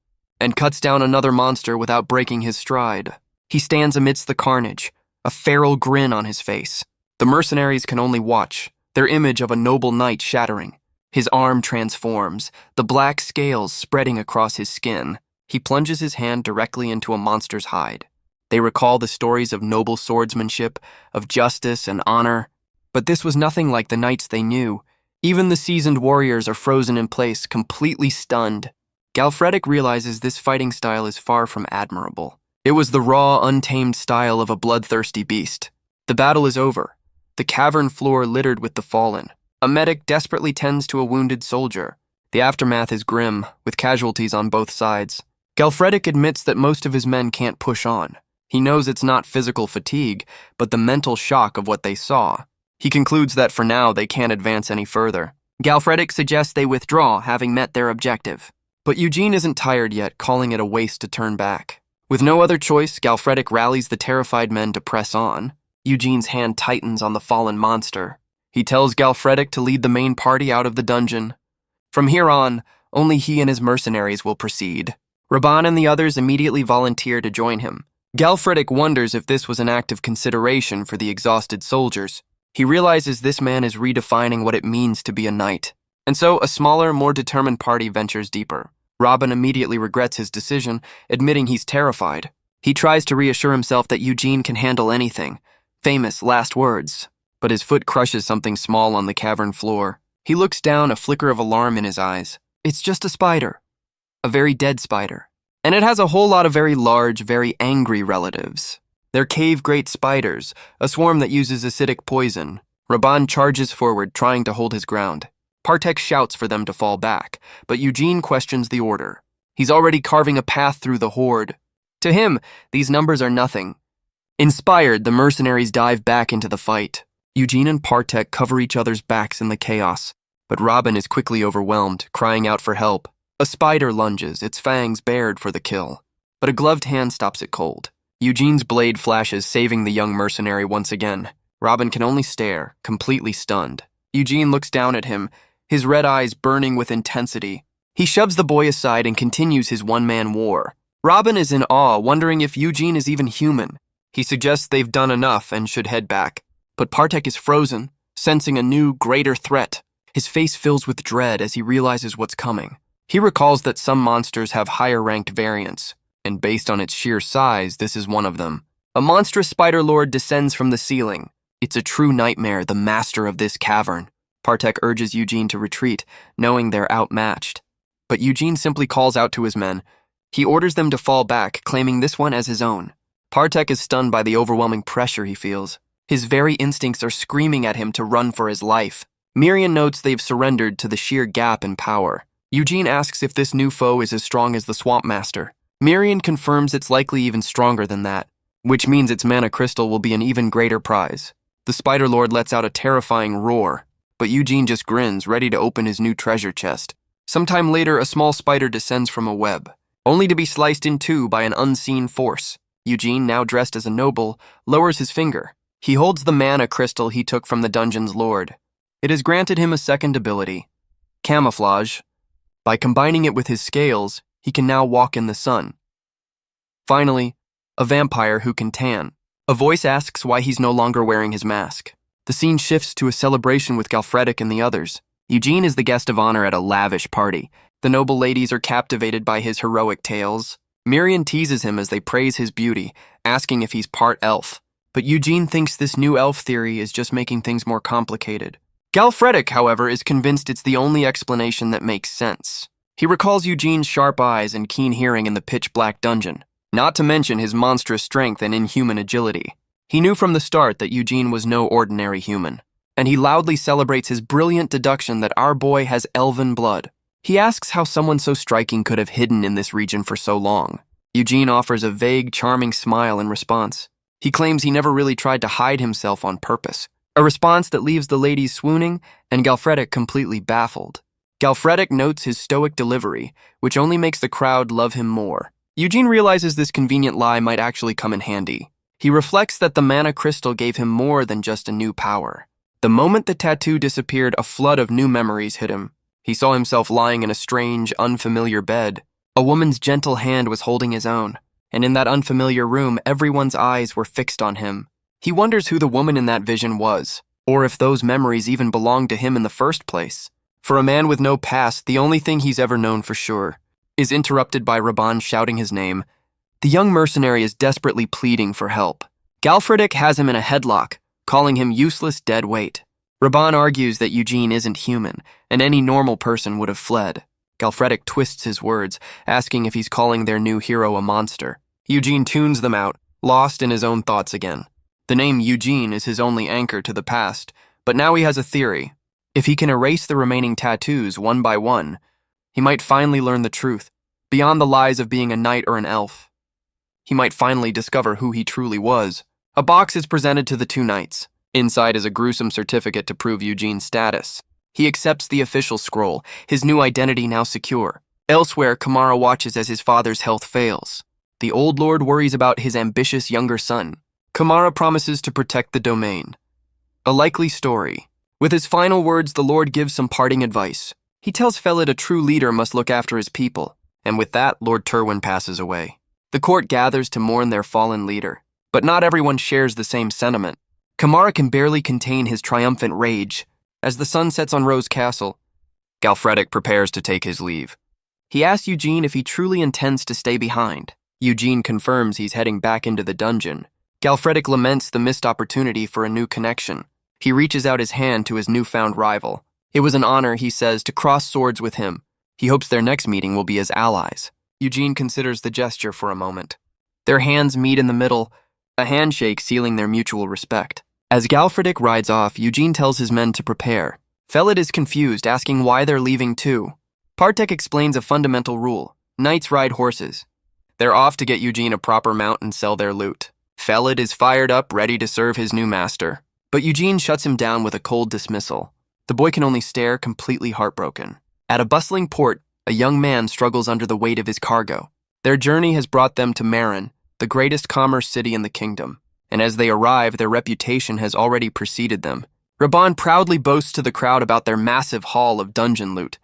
and cuts down another monster without breaking his stride. He stands amidst the carnage, a feral grin on his face. The mercenaries can only watch, their image of a noble knight shattering. His arm transforms, the black scales spreading across his skin. He plunges his hand directly into a monster's hide. They recall the stories of noble swordsmanship, of justice and honor. But this was nothing like the knights they knew. Even the seasoned warriors are frozen in place, completely stunned. Galfredic realizes this fighting style is far from admirable. It was the raw, untamed style of a bloodthirsty beast. The battle is over, the cavern floor littered with the fallen. A medic desperately tends to a wounded soldier. The aftermath is grim, with casualties on both sides. Galfredic admits that most of his men can't push on. He knows it's not physical fatigue, but the mental shock of what they saw. He concludes that for now they can't advance any further. Galfredic suggests they withdraw, having met their objective. But Eugene isn't tired yet, calling it a waste to turn back. With no other choice, Galfredic rallies the terrified men to press on. Eugene's hand tightens on the fallen monster. He tells Galfredic to lead the main party out of the dungeon. From here on, only he and his mercenaries will proceed. Raban and the others immediately volunteer to join him. Galfredic wonders if this was an act of consideration for the exhausted soldiers. He realizes this man is redefining what it means to be a knight. And so a smaller, more determined party ventures deeper. Robin immediately regrets his decision, admitting he's terrified. He tries to reassure himself that Eugene can handle anything. Famous last words. But his foot crushes something small on the cavern floor. He looks down, a flicker of alarm in his eyes. It's just a spider. A very dead spider. And it has a whole lot of very large, very angry relatives. They're cave-great spiders, a swarm that uses acidic poison. Raban charges forward, trying to hold his ground. Partek shouts for them to fall back, but Eugene questions the order. He's already carving a path through the horde. To him, these numbers are nothing. Inspired, the mercenaries dive back into the fight. Eugene and Partek cover each other's backs in the chaos, but Robin is quickly overwhelmed, crying out for help. A spider lunges, its fangs bared for the kill, but a gloved hand stops it cold. Eugene's blade flashes, saving the young mercenary once again. Robin can only stare, completely stunned. Eugene looks down at him, his red eyes burning with intensity. He shoves the boy aside and continues his one-man war. Robin is in awe, wondering if Eugene is even human. He suggests they've done enough and should head back. But Partek is frozen, sensing a new, greater threat. His face fills with dread as he realizes what's coming. He recalls that some monsters have higher-ranked variants, and based on its sheer size, this is one of them. A monstrous spider lord descends from the ceiling. It's a true nightmare, the master of this cavern. Partek urges Eugene to retreat, knowing they're outmatched. But Eugene simply calls out to his men. He orders them to fall back, claiming this one as his own. Partek is stunned by the overwhelming pressure he feels. His very instincts are screaming at him to run for his life. Miriam notes they've surrendered to the sheer gap in power. Eugene asks if this new foe is as strong as the Swamp Master. Miriam confirms it's likely even stronger than that, which means its mana crystal will be an even greater prize. The Spider Lord lets out a terrifying roar, but Eugene just grins, ready to open his new treasure chest. Sometime later, a small spider descends from a web, only to be sliced in two by an unseen force. Eugene, now dressed as a noble, lowers his finger. He holds the mana crystal he took from the dungeon's lord. It has granted him a second ability, camouflage. By combining it with his scales, he can now walk in the sun. Finally, a vampire who can tan. A voice asks why he's no longer wearing his mask. The scene shifts to a celebration with Galfredik and the others. Eugene is the guest of honor at a lavish party. The noble ladies are captivated by his heroic tales. Miriam teases him as they praise his beauty, asking if he's part elf. But Eugene thinks this new elf theory is just making things more complicated. Galfredik, however, is convinced it's the only explanation that makes sense. He recalls Eugene's sharp eyes and keen hearing in the pitch-black dungeon, not to mention his monstrous strength and inhuman agility. He knew from the start that Eugene was no ordinary human, and he loudly celebrates his brilliant deduction that our boy has elven blood. He asks how someone so striking could have hidden in this region for so long. Eugene offers a vague, charming smile in response. He claims he never really tried to hide himself on purpose, a response that leaves the ladies swooning and Galfredik completely baffled. Galfredik notes his stoic delivery, which only makes the crowd love him more. Eugene realizes this convenient lie might actually come in handy. He reflects that the mana crystal gave him more than just a new power. The moment the tattoo disappeared, a flood of new memories hit him. He saw himself lying in a strange, unfamiliar bed. A woman's gentle hand was holding his own, and in that unfamiliar room, everyone's eyes were fixed on him. He wonders who the woman in that vision was, or if those memories even belonged to him in the first place. For a man with no past, the only thing he's ever known for sure is interrupted by Raban shouting his name. The young mercenary is desperately pleading for help. Galfredik has him in a headlock, calling him useless dead weight. Raban argues that Eugene isn't human, and any normal person would have fled. Galfredik twists his words, asking if he's calling their new hero a monster. Eugene tunes them out, lost in his own thoughts again. The name Eugene is his only anchor to the past, but now he has a theory. If he can erase the remaining tattoos one by one, he might finally learn the truth, beyond the lies of being a knight or an elf. He might finally discover who he truly was. A box is presented to the two knights. Inside is a gruesome certificate to prove Eugene's status. He accepts the official scroll, his new identity now secure. Elsewhere, Kamara watches as his father's health fails. The old lord worries about his ambitious younger son. Kamara promises to protect the domain. A likely story. With his final words, the lord gives some parting advice. He tells Felid a true leader must look after his people, and with that, Lord Terwin passes away. The court gathers to mourn their fallen leader, but not everyone shares the same sentiment. Kamara can barely contain his triumphant rage. As the sun sets on Rose Castle, Galfredik prepares to take his leave. He asks Eugene if he truly intends to stay behind. Eugene confirms he's heading back into the dungeon. Galfredik laments the missed opportunity for a new connection. He reaches out his hand to his newfound rival. It was an honor, he says, to cross swords with him. He hopes their next meeting will be as allies. Eugene considers the gesture for a moment. Their hands meet in the middle, a handshake sealing their mutual respect. As Galfredick rides off, Eugene tells his men to prepare. Felid is confused, asking why they're leaving too. Partek explains a fundamental rule. Knights ride horses. They're off to get Eugene a proper mount and sell their loot. Felid is fired up, ready to serve his new master. But Eugene shuts him down with a cold dismissal. The boy can only stare, completely heartbroken. At a bustling port, a young man struggles under the weight of his cargo. Their journey has brought them to Marin, the greatest commerce city in the kingdom. And as they arrive, their reputation has already preceded them. Raban proudly boasts to the crowd about their massive haul of dungeon loot.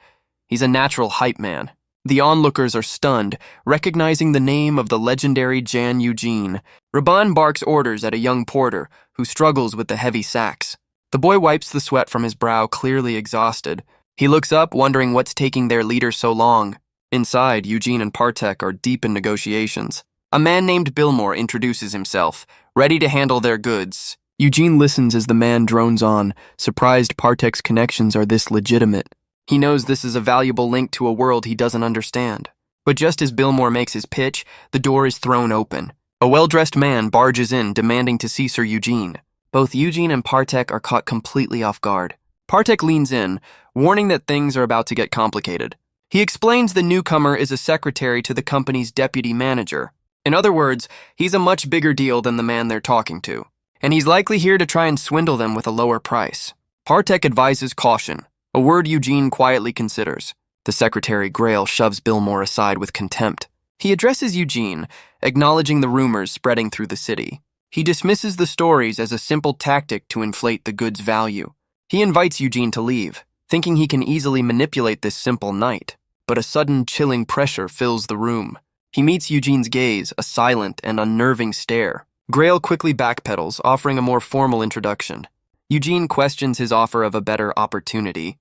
He's a natural hype man. The onlookers are stunned, recognizing the name of the legendary Jan Eugene. Raban barks orders at a young porter, who struggles with the heavy sacks. The boy wipes the sweat from his brow, clearly exhausted. He looks up, wondering what's taking their leader so long. Inside, Eugene and Partek are deep in negotiations. A man named Billmore introduces himself, ready to handle their goods. Eugene listens as the man drones on, surprised Partek's connections are this legitimate. He knows this is a valuable link to a world he doesn't understand. But just as Billmore makes his pitch, the door is thrown open. A well-dressed man barges in, demanding to see Sir Eugene. Both Eugene and Partek are caught completely off guard. Partek leans in, warning that things are about to get complicated. He explains the newcomer is a secretary to the company's deputy manager. In other words, he's a much bigger deal than the man they're talking to, and he's likely here to try and swindle them with a lower price. Partek advises caution, a word Eugene quietly considers. The secretary Grail shoves Billmore aside with contempt. He addresses Eugene, acknowledging the rumors spreading through the city. He dismisses the stories as a simple tactic to inflate the goods' value. He invites Eugene to leave, thinking he can easily manipulate this simple knight. But a sudden, chilling pressure fills the room. He meets Eugene's gaze, a silent and unnerving stare. Grail quickly backpedals, offering a more formal introduction. Eugene questions his offer of a better opportunity.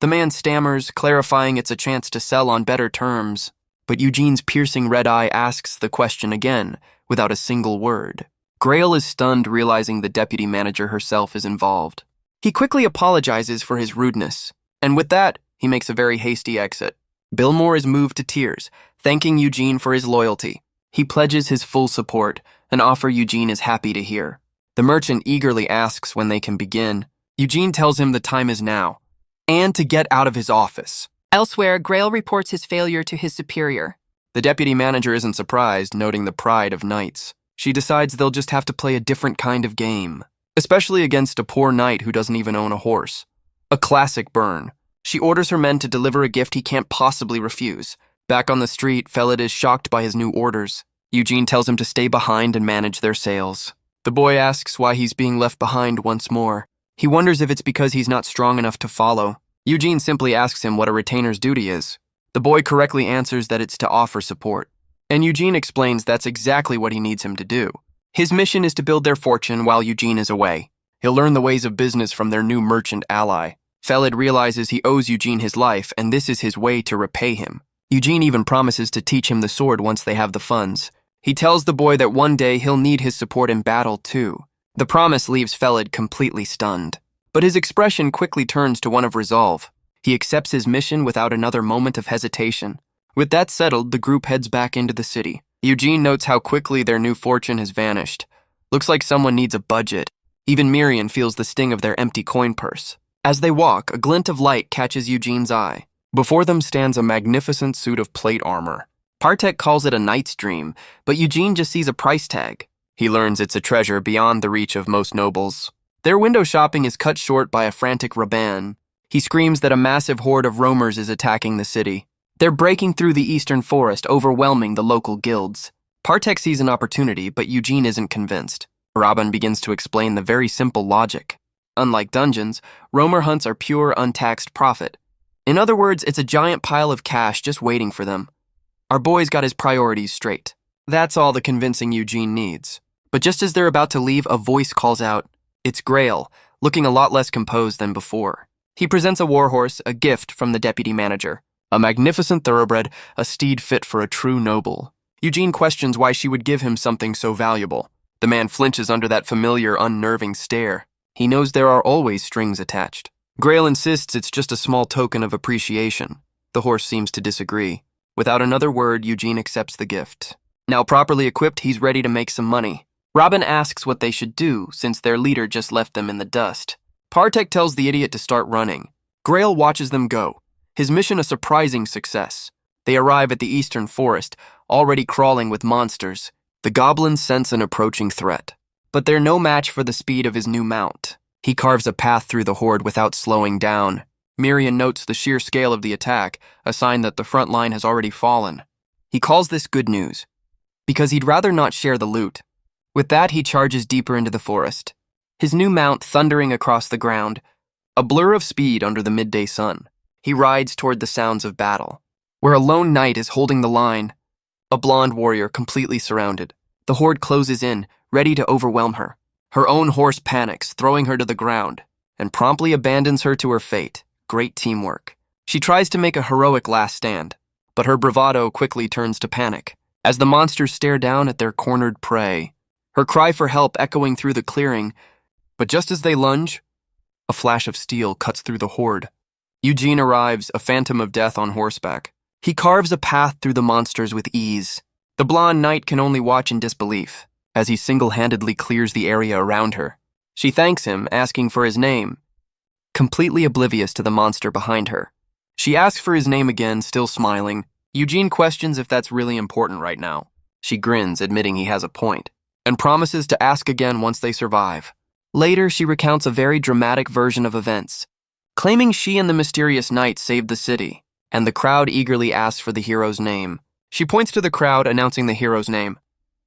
The man stammers, clarifying it's a chance to sell on better terms. But Eugene's piercing red eye asks the question again, without a single word. Grail is stunned, realizing the deputy manager herself is involved. He quickly apologizes for his rudeness, and with that, he makes a very hasty exit. Billmore is moved to tears, thanking Eugene for his loyalty. He pledges his full support, an offer Eugene is happy to hear. The merchant eagerly asks when they can begin. Eugene tells him the time is now, and to get out of his office. Elsewhere, Grail reports his failure to his superior. The deputy manager isn't surprised, noting the pride of knights. She decides they'll just have to play a different kind of game, especially against a poor knight who doesn't even own a horse. A classic burn. She orders her men to deliver a gift he can't possibly refuse. Back on the street, Felid is shocked by his new orders. Eugene tells him to stay behind and manage their sales. The boy asks why he's being left behind once more. He wonders if it's because he's not strong enough to follow. Eugene simply asks him what a retainer's duty is. The boy correctly answers that it's to offer support. And Eugene explains that's exactly what he needs him to do. His mission is to build their fortune while Eugene is away. He'll learn the ways of business from their new merchant ally. Felid realizes he owes Eugene his life, and this is his way to repay him. Eugene even promises to teach him the sword once they have the funds. He tells the boy that one day he'll need his support in battle too. The promise leaves Felid completely stunned. But his expression quickly turns to one of resolve. He accepts his mission without another moment of hesitation. With that settled, the group heads back into the city. Eugene notes how quickly their new fortune has vanished. Looks like someone needs a budget. Even Miriam feels the sting of their empty coin purse. As they walk, a glint of light catches Eugene's eye. Before them stands a magnificent suit of plate armor. Partek calls it a knight's dream, but Eugene just sees a price tag. He learns it's a treasure beyond the reach of most nobles. Their window shopping is cut short by a frantic Raban. He screams that a massive horde of roamers is attacking the city. They're breaking through the eastern forest, overwhelming the local guilds. Partek sees an opportunity, but Eugene isn't convinced. Raban begins to explain the very simple logic. Unlike dungeons, roamer hunts are pure, untaxed profit. In other words, it's a giant pile of cash just waiting for them. Our boy's got his priorities straight. That's all the convincing Eugene needs. But just as they're about to leave, a voice calls out. It's Grail, looking a lot less composed than before. He presents a warhorse, a gift from the deputy manager. A magnificent thoroughbred, a steed fit for a true noble. Eugene questions why she would give him something so valuable. The man flinches under that familiar, unnerving stare. He knows there are always strings attached. Grail insists it's just a small token of appreciation. The horse seems to disagree. Without another word, Eugene accepts the gift. Now properly equipped, he's ready to make some money. Robin asks what they should do since their leader just left them in the dust. Partek tells the idiot to start running. Grail watches them go, his mission a surprising success. They arrive at the eastern forest, already crawling with monsters. The goblins sense an approaching threat, but they're no match for the speed of his new mount. He carves a path through the horde without slowing down. Mirian notes the sheer scale of the attack, a sign that the front line has already fallen. He calls this good news, because he'd rather not share the loot. With that, he charges deeper into the forest, his new mount thundering across the ground, a blur of speed under the midday sun. He rides toward the sounds of battle, where a lone knight is holding the line, a blonde warrior completely surrounded. The horde closes in, ready to overwhelm her. Her own horse panics, throwing her to the ground, and promptly abandons her to her fate. Great teamwork. She tries to make a heroic last stand, but her bravado quickly turns to panic as the monsters stare down at their cornered prey. Her cry for help echoing through the clearing, but just as they lunge, a flash of steel cuts through the horde. Eugene arrives, a phantom of death on horseback. He carves a path through the monsters with ease. The blonde knight can only watch in disbelief as he single-handedly clears the area around her. She thanks him, asking for his name, completely oblivious to the monster behind her. She asks for his name again, still smiling. Eugene questions if that's really important right now. She grins, admitting he has a point, and promises to ask again once they survive. Later, she recounts a very dramatic version of events, claiming she and the mysterious knight saved the city, and the crowd eagerly asks for the hero's name. She points to the crowd, announcing the hero's name,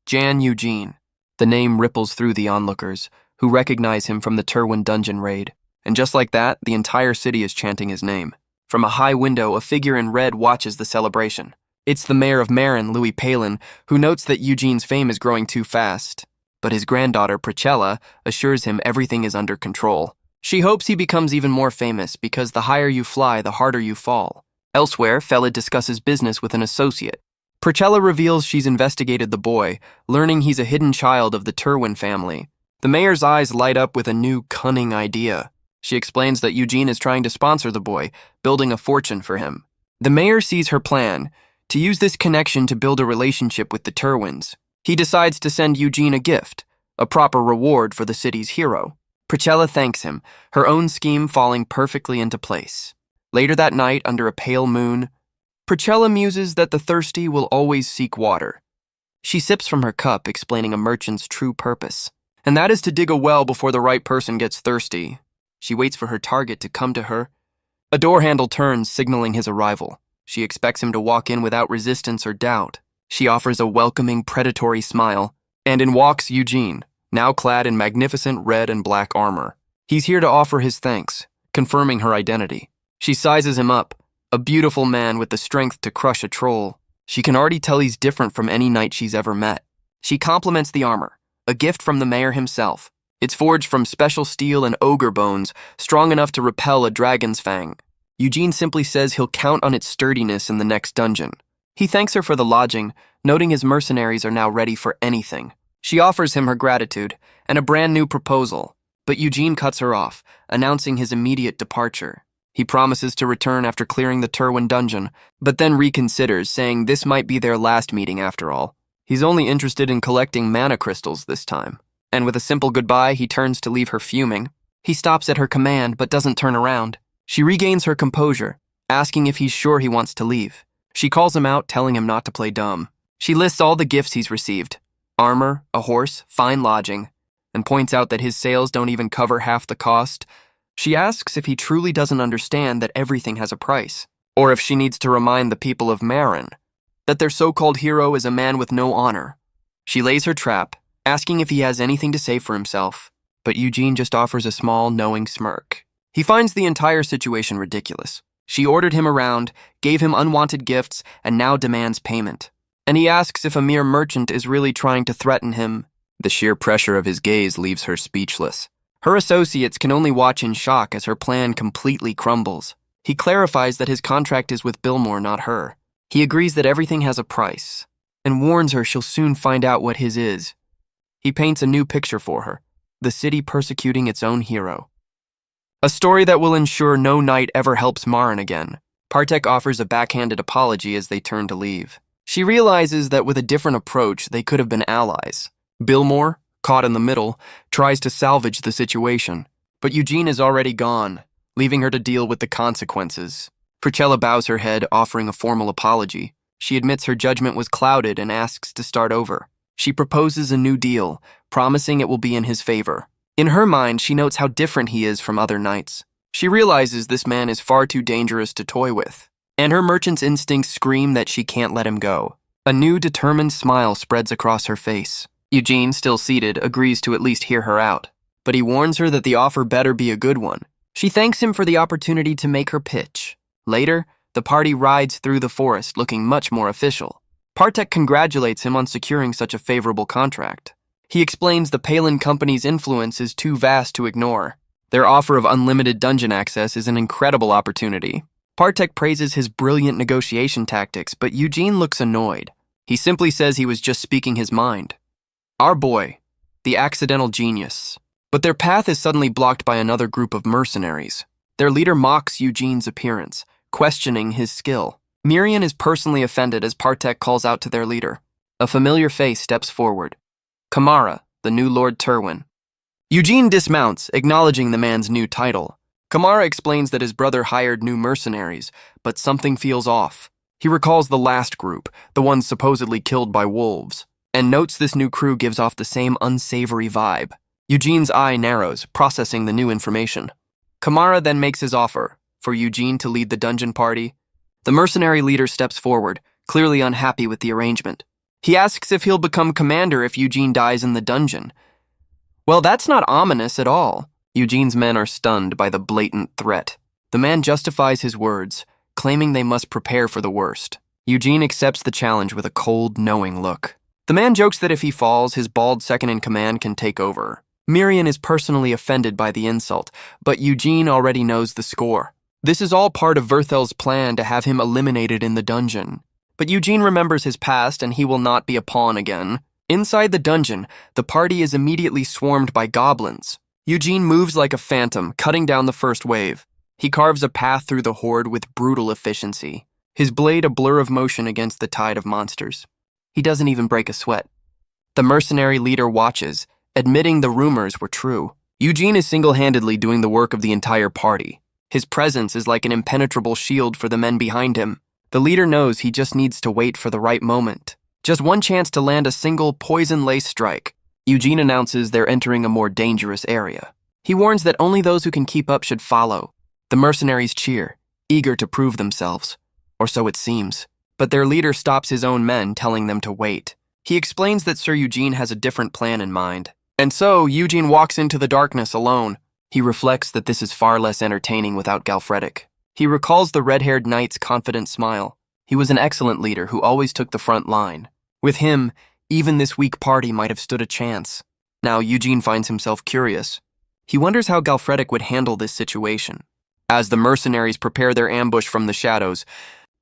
Jan Eugene. The name ripples through the onlookers, who recognize him from the Terwin dungeon raid. And just like that, the entire city is chanting his name. From a high window, a figure in red watches the celebration. It's the mayor of Marin, Louis Palin, who notes that Eugene's fame is growing too fast. But his granddaughter, Priscilla, assures him everything is under control. She hopes he becomes even more famous because the higher you fly, the harder you fall. Elsewhere, Felid discusses business with an associate. Priscilla reveals she's investigated the boy, learning he's a hidden child of the Terwin family. The mayor's eyes light up with a new, cunning idea. She explains that Eugene is trying to sponsor the boy, building a fortune for him. The mayor sees her plan, to use this connection to build a relationship with the Terwins. He decides to send Eugene a gift, a proper reward for the city's hero. Priscilla thanks him, her own scheme falling perfectly into place. Later that night, under a pale moon, Priscilla muses that the thirsty will always seek water. She sips from her cup, explaining a merchant's true purpose, and that is to dig a well before the right person gets thirsty. She waits for her target to come to her. A door handle turns, signaling his arrival. She expects him to walk in without resistance or doubt. She offers a welcoming, predatory smile, and in walks Eugene, now clad in magnificent red and black armor. He's here to offer his thanks, confirming her identity. She sizes him up, a beautiful man with the strength to crush a troll. She can already tell he's different from any knight she's ever met. She compliments the armor, a gift from the mayor himself. It's forged from special steel and ogre bones, strong enough to repel a dragon's fang. Eugene simply says he'll count on its sturdiness in the next dungeon. He thanks her for the lodging, noting his mercenaries are now ready for anything. She offers him her gratitude and a brand new proposal, but Eugene cuts her off, announcing his immediate departure. He promises to return after clearing the Terwin dungeon, but then reconsiders, saying this might be their last meeting after all. He's only interested in collecting mana crystals this time. And with a simple goodbye, he turns to leave her fuming. He stops at her command, but doesn't turn around. She regains her composure, asking if he's sure he wants to leave. She calls him out, telling him not to play dumb. She lists all the gifts he's received: armor, a horse, fine lodging, and points out that his sales don't even cover half the cost. She asks if he truly doesn't understand that everything has a price, or if she needs to remind the people of Marin that their so-called hero is a man with no honor. She lays her trap, asking if he has anything to say for himself, but Eugene just offers a small, knowing smirk. He finds the entire situation ridiculous. She ordered him around, gave him unwanted gifts, and now demands payment. And he asks if a mere merchant is really trying to threaten him. The sheer pressure of his gaze leaves her speechless. Her associates can only watch in shock as her plan completely crumbles. He clarifies that his contract is with Billmore, not her. He agrees that everything has a price, and warns her she'll soon find out what his is. He paints a new picture for her, the city persecuting its own hero. A story that will ensure no knight ever helps Marin again. Partek offers a backhanded apology as they turn to leave. She realizes that with a different approach, they could have been allies. Billmore, caught in the middle, tries to salvage the situation. But Eugene is already gone, leaving her to deal with the consequences. Priscilla bows her head, offering a formal apology. She admits her judgment was clouded and asks to start over. She proposes a new deal, promising it will be in his favor. In her mind, she notes how different he is from other knights. She realizes this man is far too dangerous to toy with, and her merchant's instincts scream that she can't let him go. A new, determined smile spreads across her face. Eugene, still seated, agrees to at least hear her out, but he warns her that the offer better be a good one. She thanks him for the opportunity to make her pitch. Later, the party rides through the forest looking much more official. Partek congratulates him on securing such a favorable contract. He explains the Palin Company's influence is too vast to ignore. Their offer of unlimited dungeon access is an incredible opportunity. Partek praises his brilliant negotiation tactics, but Eugene looks annoyed. He simply says he was just speaking his mind. Our boy, the accidental genius. But their path is suddenly blocked by another group of mercenaries. Their leader mocks Eugene's appearance, questioning his skill. Miriam is personally offended as Partek calls out to their leader. A familiar face steps forward. Kamara, the new Lord Terwin. Eugene dismounts, acknowledging the man's new title. Kamara explains that his brother hired new mercenaries, but something feels off. He recalls the last group, the ones supposedly killed by wolves, and notes this new crew gives off the same unsavory vibe. Eugene's eye narrows, processing the new information. Kamara then makes his offer, for Eugene to lead the dungeon party. The mercenary leader steps forward, clearly unhappy with the arrangement. He asks if he'll become commander if Eugene dies in the dungeon. Well, that's not ominous at all. Eugene's men are stunned by the blatant threat. The man justifies his words, claiming they must prepare for the worst. Eugene accepts the challenge with a cold, knowing look. The man jokes that if he falls, his bald second-in-command can take over. Miriam is personally offended by the insult, but Eugene already knows the score. This is all part of Verthel's plan to have him eliminated in the dungeon. But Eugene remembers his past and he will not be a pawn again. Inside the dungeon, the party is immediately swarmed by goblins. Eugene moves like a phantom, cutting down the first wave. He carves a path through the horde with brutal efficiency, his blade a blur of motion against the tide of monsters. He doesn't even break a sweat. The mercenary leader watches, admitting the rumors were true. Eugene is single-handedly doing the work of the entire party. His presence is like an impenetrable shield for the men behind him. The leader knows he just needs to wait for the right moment. Just one chance to land a single poison-laced strike. Eugene announces they're entering a more dangerous area. He warns that only those who can keep up should follow. The mercenaries cheer, eager to prove themselves. Or so it seems. But their leader stops his own men, telling them to wait. He explains that Sir Eugene has a different plan in mind. And so, Eugene walks into the darkness alone. He reflects that this is far less entertaining without Galfredic. He recalls the red-haired knight's confident smile. He was an excellent leader who always took the front line. With him, even this weak party might have stood a chance. Now Eugene finds himself curious. He wonders how Galfredic would handle this situation. As the mercenaries prepare their ambush from the shadows,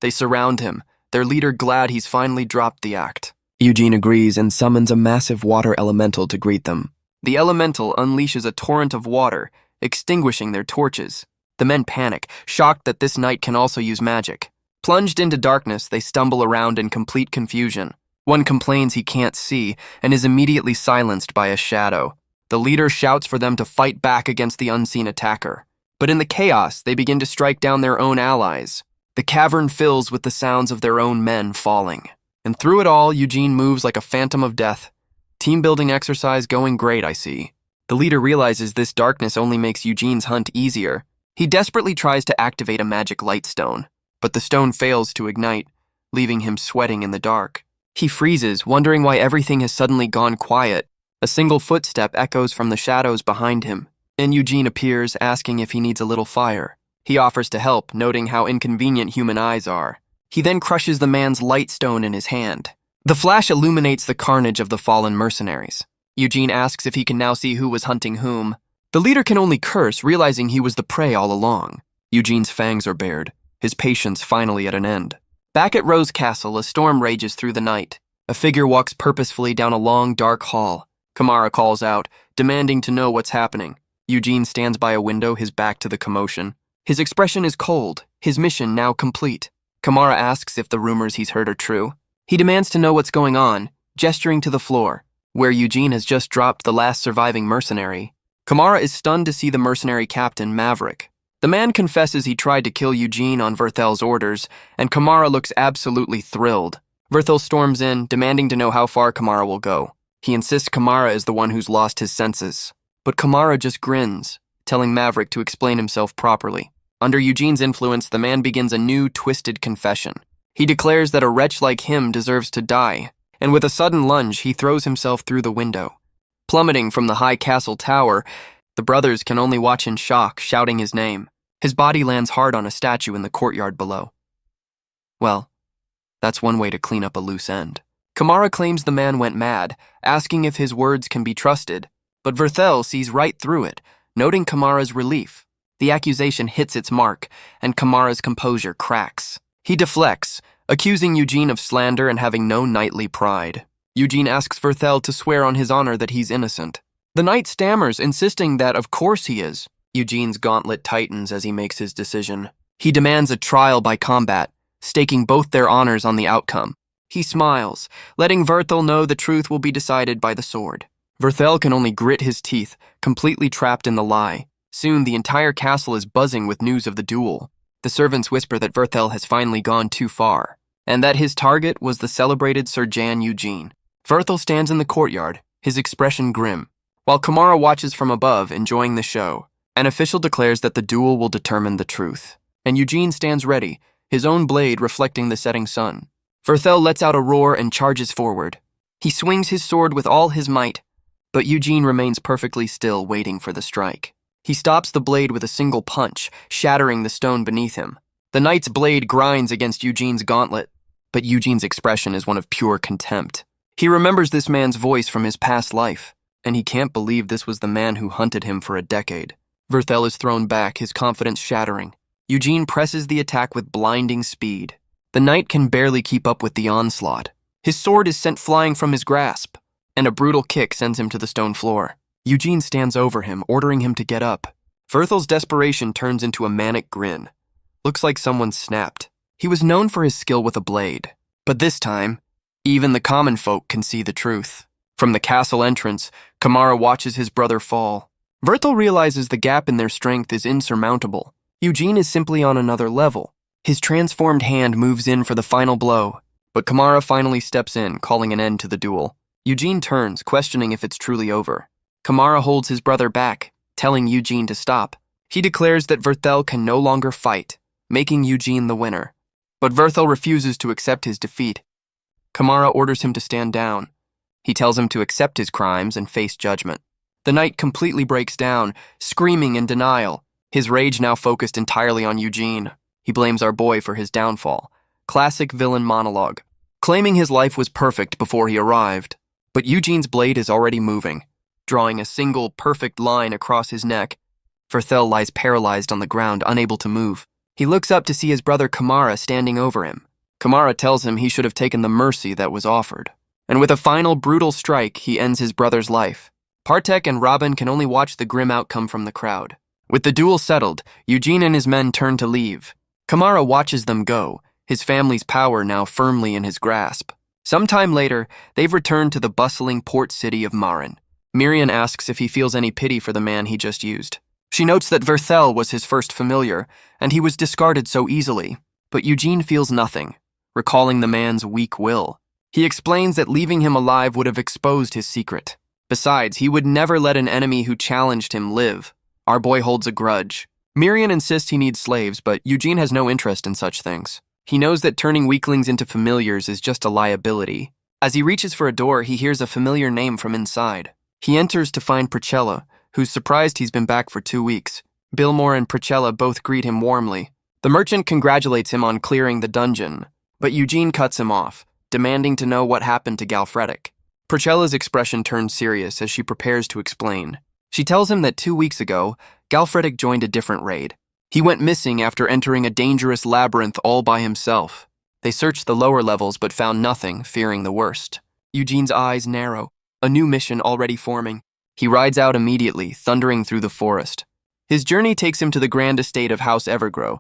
they surround him, their leader glad he's finally dropped the act. Eugene agrees and summons a massive water elemental to greet them. The elemental unleashes a torrent of water, extinguishing their torches. The men panic, shocked that this knight can also use magic. Plunged into darkness, they stumble around in complete confusion. One complains he can't see and is immediately silenced by a shadow. The leader shouts for them to fight back against the unseen attacker. But in the chaos, they begin to strike down their own allies. The cavern fills with the sounds of their own men falling. And through it all, Eugene moves like a phantom of death. Team-building exercise going great, I see. The leader realizes this darkness only makes Eugene's hunt easier. He desperately tries to activate a magic light stone, but the stone fails to ignite, leaving him sweating in the dark. He freezes, wondering why everything has suddenly gone quiet. A single footstep echoes from the shadows behind him, and Eugene appears, asking if he needs a little fire. He offers to help, noting how inconvenient human eyes are. He then crushes the man's light stone in his hand. The flash illuminates the carnage of the fallen mercenaries. Eugene asks if he can now see who was hunting whom. The leader can only curse, realizing he was the prey all along. Eugene's fangs are bared, his patience finally at an end. Back at Rose Castle, a storm rages through the night. A figure walks purposefully down a long, dark hall. Kamara calls out, demanding to know what's happening. Eugene stands by a window, his back to the commotion. His expression is cold, his mission now complete. Kamara asks if the rumors he's heard are true. He demands to know what's going on, gesturing to the floor. where Eugene has just dropped the last surviving mercenary. Kamara is stunned to see the mercenary captain, Maverick. The man confesses he tried to kill Eugene on Verthel's orders, and Kamara looks absolutely thrilled. Verthel storms in, demanding to know how far Kamara will go. He insists Kamara is the one who's lost his senses. But Kamara just grins, telling Maverick to explain himself properly. Under Eugene's influence, the man begins a new, twisted confession. He declares that a wretch like him deserves to die, and with a sudden lunge, he throws himself through the window. Plummeting from the high castle tower, the brothers can only watch in shock, shouting his name. His body lands hard on a statue in the courtyard below. Well, that's one way to clean up a loose end. Kamara claims the man went mad, asking if his words can be trusted, but Verthel sees right through it, noting Kamara's relief. The accusation hits its mark, and Kamara's composure cracks. He deflects, accusing Eugene of slander and having no knightly pride. Eugene asks Verthel to swear on his honor that he's innocent. The knight stammers, insisting that of course he is. Eugene's gauntlet tightens as he makes his decision. He demands a trial by combat, staking both their honors on the outcome. He smiles, letting Verthel know the truth will be decided by the sword. Verthel can only grit his teeth, completely trapped in the lie. Soon the entire castle is buzzing with news of the duel. The servants whisper that Verthel has finally gone too far, and that his target was the celebrated Sir Jan Eugene. Verthel stands in the courtyard, his expression grim, while Kamara watches from above, enjoying the show. An official declares that the duel will determine the truth, and Eugene stands ready, his own blade reflecting the setting sun. Verthel lets out a roar and charges forward. He swings his sword with all his might, but Eugene remains perfectly still, waiting for the strike. He stops the blade with a single punch, shattering the stone beneath him. The knight's blade grinds against Eugene's gauntlet, but Eugene's expression is one of pure contempt. He remembers this man's voice from his past life, and he can't believe this was the man who hunted him for a decade. Verthel is thrown back, his confidence shattering. Eugene presses the attack with blinding speed. The knight can barely keep up with the onslaught. His sword is sent flying from his grasp, and a brutal kick sends him to the stone floor. Eugene stands over him, ordering him to get up. Verthel's desperation turns into a manic grin. Looks like someone snapped. He was known for his skill with a blade, but this time, even the common folk can see the truth. From the castle entrance, Kamara watches his brother fall. Verthel realizes the gap in their strength is insurmountable. Eugene is simply on another level. His transformed hand moves in for the final blow, but Kamara finally steps in, calling an end to the duel. Eugene turns, questioning if it's truly over. Kamara holds his brother back, telling Eugene to stop. He declares that Verthel can no longer fight, making Eugene the winner. But Verthel refuses to accept his defeat. Kamara orders him to stand down. He tells him to accept his crimes and face judgment. The knight completely breaks down, screaming in denial, his rage now focused entirely on Eugene. He blames our boy for his downfall. Classic villain monologue. Claiming his life was perfect before he arrived. But Eugene's blade is already moving, drawing a single, perfect line across his neck. Verthel lies paralyzed on the ground, unable to move. He looks up to see his brother Kamara standing over him. Kamara tells him he should have taken the mercy that was offered. And with a final brutal strike, he ends his brother's life. Partek and Robin can only watch the grim outcome from the crowd. With the duel settled, Eugene and his men turn to leave. Kamara watches them go, his family's power now firmly in his grasp. Sometime later, they've returned to the bustling port city of Marin. Miriam asks if he feels any pity for the man he just used. She notes that Verthel was his first familiar, and he was discarded so easily. But Eugene feels nothing, recalling the man's weak will. He explains that leaving him alive would have exposed his secret. Besides, he would never let an enemy who challenged him live. Our boy holds a grudge. Miriam insists he needs slaves, but Eugene has no interest in such things. He knows that turning weaklings into familiars is just a liability. As he reaches for a door, he hears a familiar name from inside. He enters to find Priscilla, who's surprised he's been back for 2 weeks. Billmore and Priscilla both greet him warmly. The merchant congratulates him on clearing the dungeon, but Eugene cuts him off, demanding to know what happened to Galfredic. Priscilla's expression turns serious as she prepares to explain. She tells him that 2 weeks ago, Galfredic joined a different raid. He went missing after entering a dangerous labyrinth all by himself. They searched the lower levels but found nothing, fearing the worst. Eugene's eyes narrow, a new mission already forming. He rides out immediately, thundering through the forest. His journey takes him to the grand estate of House Evergrow,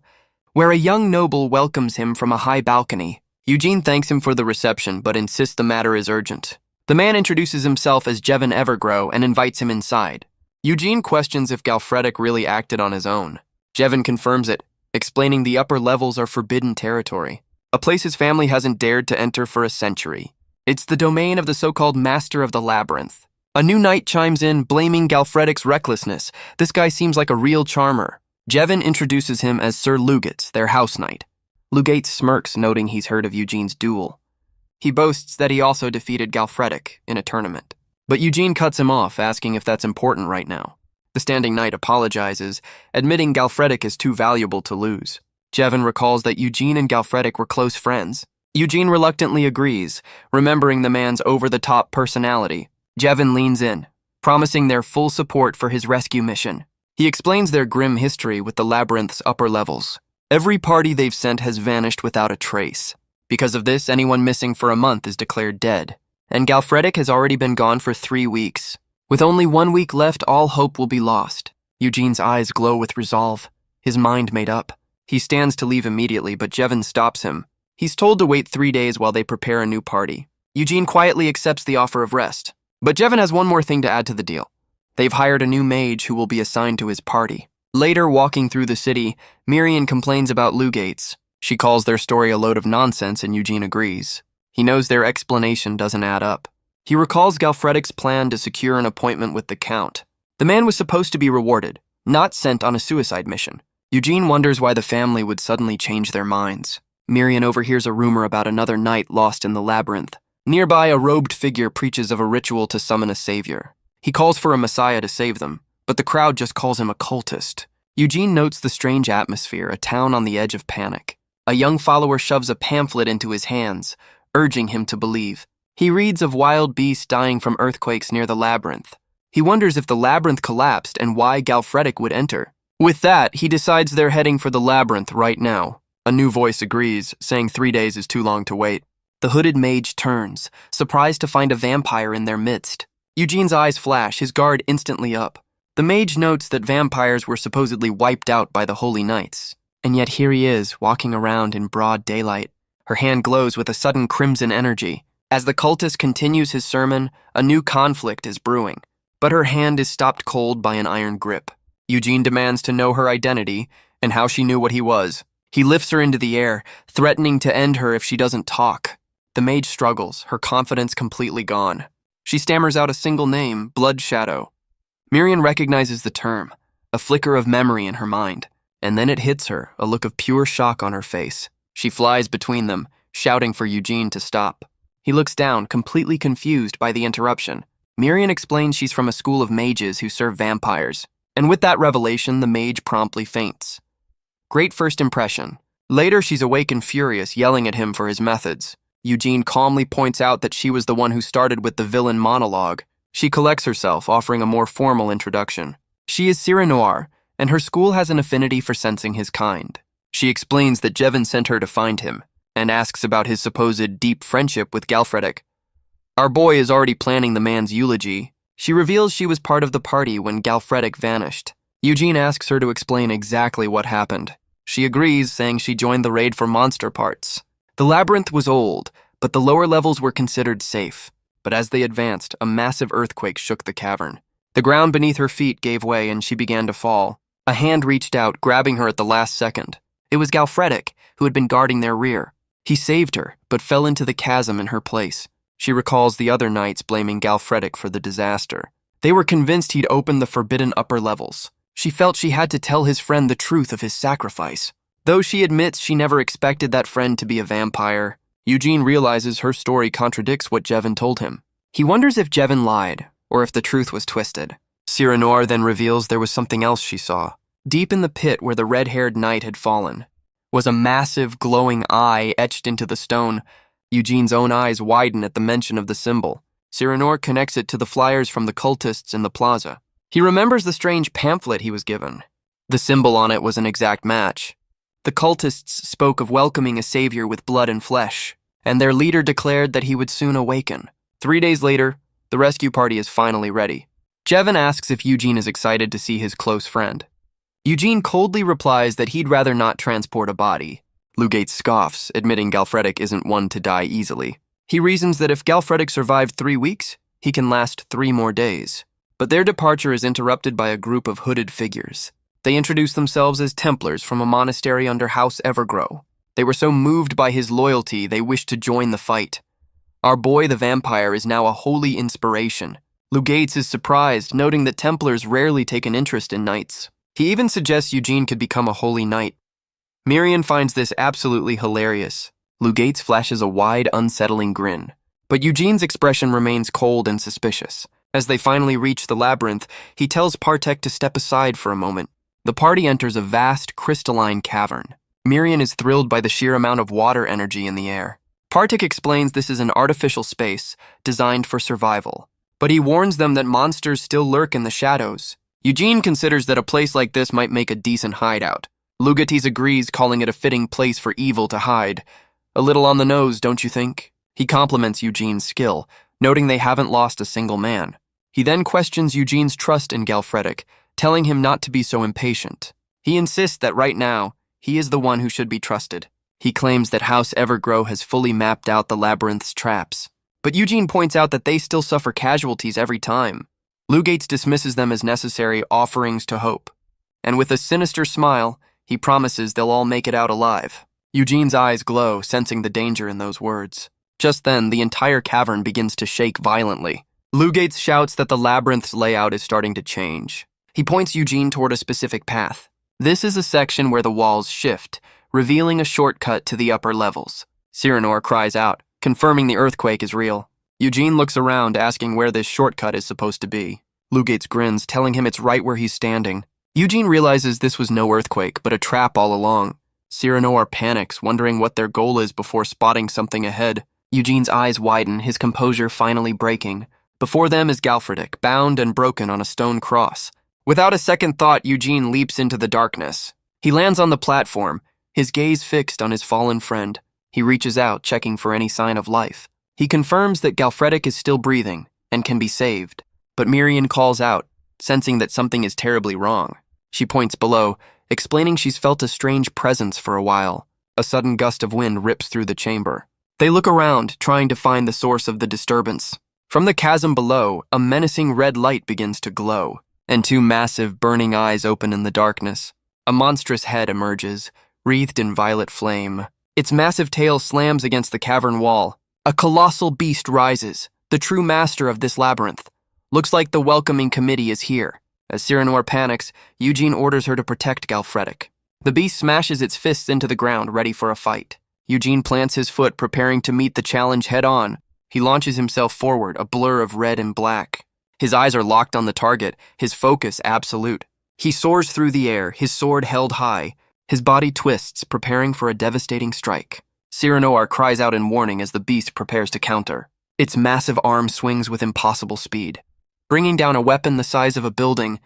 where a young noble welcomes him from a high balcony. Eugene thanks him for the reception but insists the matter is urgent. The man introduces himself as Jevin Evergrow and invites him inside. Eugene questions if Galfredic really acted on his own. Jevin confirms it, explaining the upper levels are forbidden territory, a place his family hasn't dared to enter for a century. It's the domain of the so-called Master of the Labyrinth. A new knight chimes in, blaming Galfredic's recklessness. This guy seems like a real charmer. Jevin introduces him as Sir Lugates, their house knight. Lugates smirks, noting he's heard of Eugene's duel. He boasts that he also defeated Galfredic in a tournament. But Eugene cuts him off, asking if that's important right now. The standing knight apologizes, admitting Galfredic is too valuable to lose. Jevin recalls that Eugene and Galfredic were close friends. Eugene reluctantly agrees, remembering the man's over-the-top personality. Jevin leans in, promising their full support for his rescue mission. He explains their grim history with the labyrinth's upper levels. Every party they've sent has vanished without a trace. Because of this, anyone missing for a month is declared dead. And Galfredic has already been gone for 3 weeks. With only 1 week left, all hope will be lost. Eugene's eyes glow with resolve, his mind made up. He stands to leave immediately, but Jevin stops him. He's told to wait 3 days while they prepare a new party. Eugene quietly accepts the offer of rest. But Jevin has one more thing to add to the deal. They've hired a new mage who will be assigned to his party. Later, walking through the city, Miriam complains about Lugates. She calls their story a load of nonsense, and Eugene agrees. He knows their explanation doesn't add up. He recalls Galfredic's plan to secure an appointment with the Count. The man was supposed to be rewarded, not sent on a suicide mission. Eugene wonders why the family would suddenly change their minds. Miriam overhears a rumor about another knight lost in the labyrinth. Nearby, a robed figure preaches of a ritual to summon a savior. He calls for a messiah to save them, but the crowd just calls him a cultist. Eugene notes the strange atmosphere, a town on the edge of panic. A young follower shoves a pamphlet into his hands, urging him to believe. He reads of wild beasts dying from earthquakes near the labyrinth. He wonders if the labyrinth collapsed and why Galfredic would enter. With that, he decides they're heading for the labyrinth right now. A new voice agrees, saying 3 days is too long to wait. The hooded mage turns, surprised to find a vampire in their midst. Eugene's eyes flash, his guard instantly up. The mage notes that vampires were supposedly wiped out by the Holy Knights. And yet here he is, walking around in broad daylight. Her hand glows with a sudden crimson energy. As the cultist continues his sermon, a new conflict is brewing. But her hand is stopped cold by an iron grip. Eugene demands to know her identity and how she knew what he was. He lifts her into the air, threatening to end her if she doesn't talk. The mage struggles, her confidence completely gone. She stammers out a single name, Blood Shadow. Miriam recognizes the term, a flicker of memory in her mind. And then it hits her, a look of pure shock on her face. She flies between them, shouting for Eugene to stop. He looks down, completely confused by the interruption. Miriam explains she's from a school of mages who serve vampires. And with that revelation, the mage promptly faints. Great first impression. Later, she's awake and furious, yelling at him for his methods. Eugene calmly points out that she was the one who started with the villain monologue. She collects herself, offering a more formal introduction. She is Syrah Noir, and her school has an affinity for sensing his kind. She explains that Jevin sent her to find him, and asks about his supposed deep friendship with Galfredic. Our boy is already planning the man's eulogy. She reveals she was part of the party when Galfredic vanished. Eugene asks her to explain exactly what happened. She agrees, saying she joined the raid for monster parts. The labyrinth was old, but the lower levels were considered safe. But as they advanced, a massive earthquake shook the cavern. The ground beneath her feet gave way and she began to fall. A hand reached out, grabbing her at the last second. It was Galfredic, who had been guarding their rear. He saved her, but fell into the chasm in her place. She recalls the other knights blaming Galfredic for the disaster. They were convinced he'd opened the forbidden upper levels. She felt she had to tell his friend the truth of his sacrifice. Though she admits she never expected that friend to be a vampire, Eugene realizes her story contradicts what Jevin told him. He wonders if Jevin lied, or if the truth was twisted. Syrah Noir then reveals there was something else she saw. Deep in the pit where the red-haired knight had fallen was a massive, glowing eye etched into the stone. Eugene's own eyes widen at the mention of the symbol. Syrah Noir connects it to the flyers from the cultists in the plaza. He remembers the strange pamphlet he was given. The symbol on it was an exact match. The cultists spoke of welcoming a savior with blood and flesh, and their leader declared that he would soon awaken. 3 days later, the rescue party is finally ready. Jevin asks if Eugene is excited to see his close friend. Eugene coldly replies that he'd rather not transport a body. Lugates scoffs, admitting Galfredic isn't one to die easily. He reasons that if Galfredic survived 3 weeks, he can last 3 more days. But their departure is interrupted by a group of hooded figures. They introduce themselves as Templars from a monastery under House Evergrow. They were so moved by his loyalty, they wished to join the fight. Our boy the vampire is now a holy inspiration. Lou Gates is surprised, noting that Templars rarely take an interest in knights. He even suggests Eugene could become a holy knight. Miriam finds this absolutely hilarious. Lou Gates flashes a wide, unsettling grin. But Eugene's expression remains cold and suspicious. As they finally reach the labyrinth, he tells Partek to step aside for a moment. The party enters a vast, crystalline cavern. Miriam is thrilled by the sheer amount of water energy in the air. Partek explains this is an artificial space designed for survival, but he warns them that monsters still lurk in the shadows. Eugene considers that a place like this might make a decent hideout. Lugatis agrees, calling it a fitting place for evil to hide. A little on the nose, don't you think? He compliments Eugene's skill, noting they haven't lost a single man. He then questions Eugene's trust in Galfredic, telling him not to be so impatient. He insists that right now, he is the one who should be trusted. He claims that House Evergrow has fully mapped out the labyrinth's traps. But Eugene points out that they still suffer casualties every time. Lou Gates dismisses them as necessary offerings to hope. And with a sinister smile, he promises they'll all make it out alive. Eugene's eyes glow, sensing the danger in those words. Just then, the entire cavern begins to shake violently. Lou Gates shouts that the labyrinth's layout is starting to change. He points Eugene toward a specific path. This is a section where the walls shift, revealing a shortcut to the upper levels. Cyrano cries out, confirming the earthquake is real. Eugene looks around, asking where this shortcut is supposed to be. Lou Gates grins, telling him it's right where he's standing. Eugene realizes this was no earthquake, but a trap all along. Cyrano panics, wondering what their goal is before spotting something ahead. Eugene's eyes widen, his composure finally breaking. Before them is Galfredic, bound and broken on a stone cross. Without a second thought, Eugene leaps into the darkness. He lands on the platform, his gaze fixed on his fallen friend. He reaches out, checking for any sign of life. He confirms that Galfredic is still breathing and can be saved. But Miriam calls out, sensing that something is terribly wrong. She points below, explaining she's felt a strange presence for a while. A sudden gust of wind rips through the chamber. They look around, trying to find the source of the disturbance. From the chasm below, a menacing red light begins to glow, and 2 massive, burning eyes open in the darkness. A monstrous head emerges, wreathed in violet flame. Its massive tail slams against the cavern wall. A colossal beast rises, the true master of this labyrinth. Looks like the welcoming committee is here. As Cyrano panics, Eugene orders her to protect Galfredic. The beast smashes its fists into the ground, ready for a fight. Eugene plants his foot, preparing to meet the challenge head-on. He launches himself forward, a blur of red and black. His eyes are locked on the target, his focus absolute. He soars through the air, his sword held high. His body twists, preparing for a devastating strike. Cyrano cries out in warning as the beast prepares to counter. Its massive arm swings with impossible speed. Bringing down a weapon the size of a building,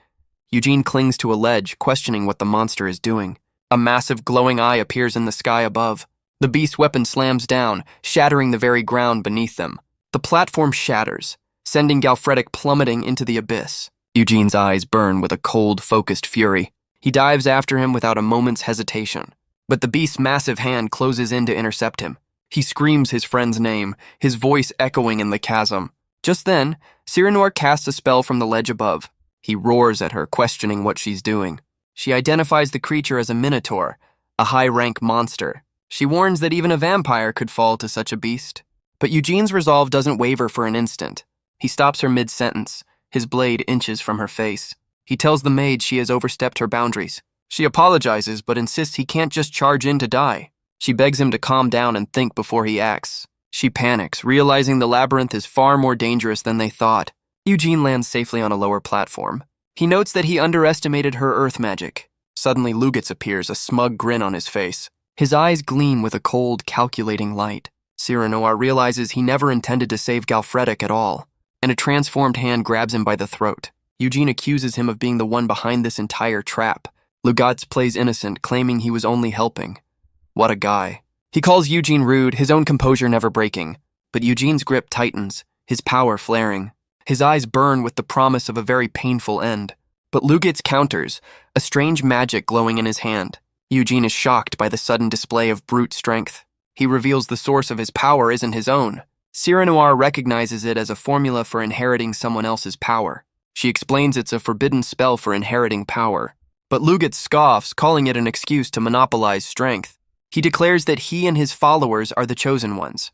Eugene clings to a ledge, questioning what the monster is doing. A massive glowing eye appears in the sky above. The beast's weapon slams down, shattering the very ground beneath them. The platform shatters, sending Galfredic plummeting into the abyss. Eugene's eyes burn with a cold, focused fury. He dives after him without a moment's hesitation. But the beast's massive hand closes in to intercept him. He screams his friend's name, his voice echoing in the chasm. Just then, Cyrano casts a spell from the ledge above. He roars at her, questioning what she's doing. She identifies the creature as a minotaur, a high-rank monster. She warns that even a vampire could fall to such a beast. But Eugene's resolve doesn't waver for an instant. He stops her mid-sentence, his blade inches from her face. He tells the maid she has overstepped her boundaries. She apologizes, but insists he can't just charge in to die. She begs him to calm down and think before he acts. She panics, realizing the labyrinth is far more dangerous than they thought. Eugene lands safely on a lower platform. He notes that he underestimated her earth magic. Suddenly, Lugitz appears, a smug grin on his face. His eyes gleam with a cold, calculating light. Cyrano realizes he never intended to save Galfredic at all, and a transformed hand grabs him by the throat. Eugene accuses him of being the one behind this entire trap. Lugatz plays innocent, claiming he was only helping. What a guy. He calls Eugene rude, his own composure never breaking. But Eugene's grip tightens, his power flaring. His eyes burn with the promise of a very painful end. But Lugitz counters, a strange magic glowing in his hand. Eugene is shocked by the sudden display of brute strength. He reveals the source of his power isn't his own. Cyranoir recognizes it as a formula for inheriting someone else's power. She explains it's a forbidden spell for inheriting power. But Luget scoffs, calling it an excuse to monopolize strength. He declares that he and his followers are the chosen ones.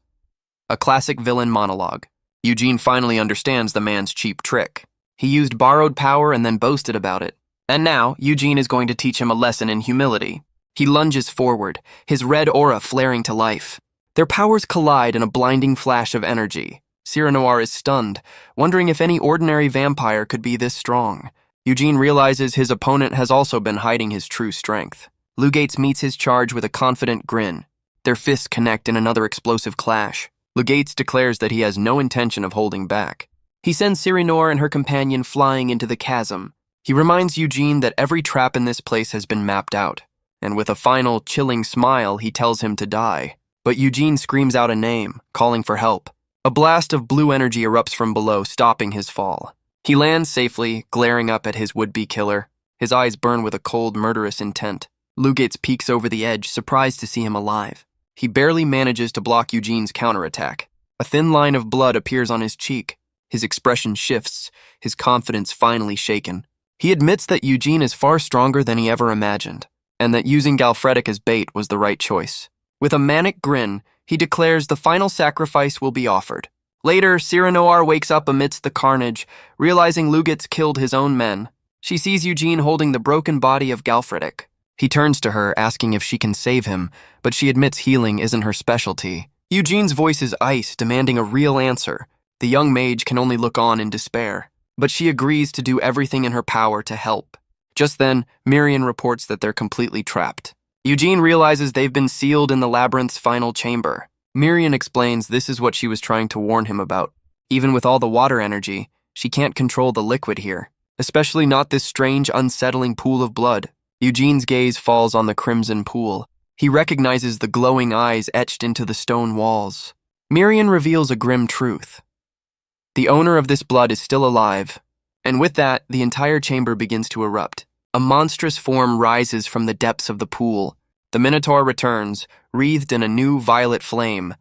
A classic villain monologue. Eugene finally understands the man's cheap trick. He used borrowed power and then boasted about it. And now, Eugene is going to teach him a lesson in humility. He lunges forward, his red aura flaring to life. Their powers collide in a blinding flash of energy. Cyranoir is stunned, wondering if any ordinary vampire could be this strong. Eugene realizes his opponent has also been hiding his true strength. Lugates meets his charge with a confident grin. Their fists connect in another explosive clash. Lugates declares that he has no intention of holding back. He sends Cyranoir and her companion flying into the chasm. He reminds Eugene that every trap in this place has been mapped out. And with a final, chilling smile, he tells him to die. But Eugene screams out a name, calling for help. A blast of blue energy erupts from below, stopping his fall. He lands safely, glaring up at his would-be killer. His eyes burn with a cold, murderous intent. Lugates peeks over the edge, surprised to see him alive. He barely manages to block Eugene's counterattack. A thin line of blood appears on his cheek. His expression shifts, his confidence finally shaken. He admits that Eugene is far stronger than he ever imagined, and that using Galfredic as bait was the right choice. With a manic grin, he declares the final sacrifice will be offered. Later, Cyranoir wakes up amidst the carnage, realizing Lugates killed his own men. She sees Eugene holding the broken body of Galfredic. He turns to her, asking if she can save him, but she admits healing isn't her specialty. Eugene's voice is ice, demanding a real answer. The young mage can only look on in despair, but she agrees to do everything in her power to help. Just then, Mirian reports that they're completely trapped. Eugene realizes they've been sealed in the labyrinth's final chamber. Mirian explains this is what she was trying to warn him about. Even with all the water energy, she can't control the liquid here, especially not this strange, unsettling pool of blood. Eugene's gaze falls on the crimson pool. He recognizes the glowing eyes etched into the stone walls. Mirian reveals a grim truth. The owner of this blood is still alive, and with that, the entire chamber begins to erupt. A monstrous form rises from the depths of the pool. The Minotaur returns, wreathed in a new violet flame.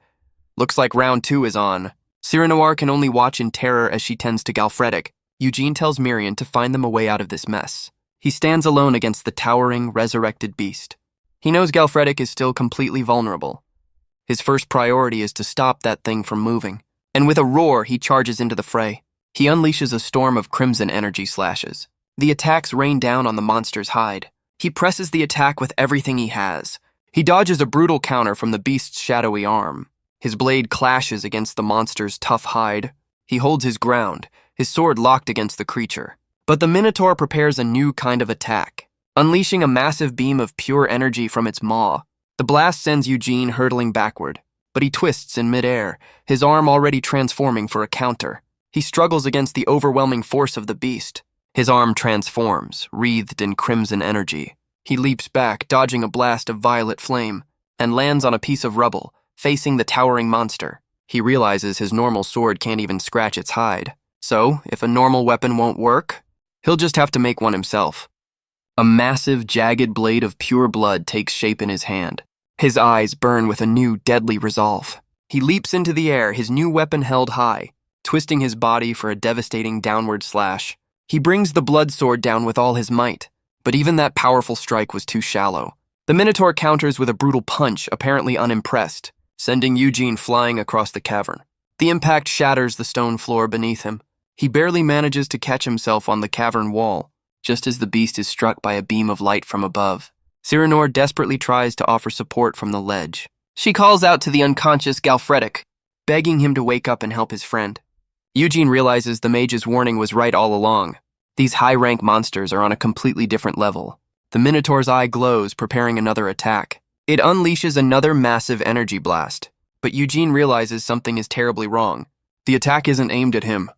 Looks like round 2 is on. Cyranoir can only watch in terror as she tends to Galfredic. Eugene tells Mirian to find them a way out of this mess. He stands alone against the towering, resurrected beast. He knows Galfredic is still completely vulnerable. His first priority is to stop that thing from moving. And with a roar, he charges into the fray. He unleashes a storm of crimson energy slashes. The attacks rain down on the monster's hide. He presses the attack with everything he has. He dodges a brutal counter from the beast's shadowy arm. His blade clashes against the monster's tough hide. He holds his ground, his sword locked against the creature. But the Minotaur prepares a new kind of attack, unleashing a massive beam of pure energy from its maw. The blast sends Eugene hurtling backward, but he twists in midair, his arm already transforming for a counter. He struggles against the overwhelming force of the beast. His arm transforms, wreathed in crimson energy. He leaps back, dodging a blast of violet flame, and lands on a piece of rubble, facing the towering monster. He realizes his normal sword can't even scratch its hide. So, if a normal weapon won't work, he'll just have to make one himself. A massive, jagged blade of pure blood takes shape in his hand. His eyes burn with a new, deadly resolve. He leaps into the air, his new weapon held high, twisting his body for a devastating downward slash. He brings the blood sword down with all his might, but even that powerful strike was too shallow. The Minotaur counters with a brutal punch, apparently unimpressed, sending Eugene flying across the cavern. The impact shatters the stone floor beneath him. He barely manages to catch himself on the cavern wall, just as the beast is struck by a beam of light from above. Cyranoir desperately tries to offer support from the ledge. She calls out to the unconscious Galfredic, begging him to wake up and help his friend. Eugene realizes the mage's warning was right all along. These high-rank monsters are on a completely different level. The Minotaur's eye glows, preparing another attack. It unleashes another massive energy blast, but Eugene realizes something is terribly wrong. The attack isn't aimed at him,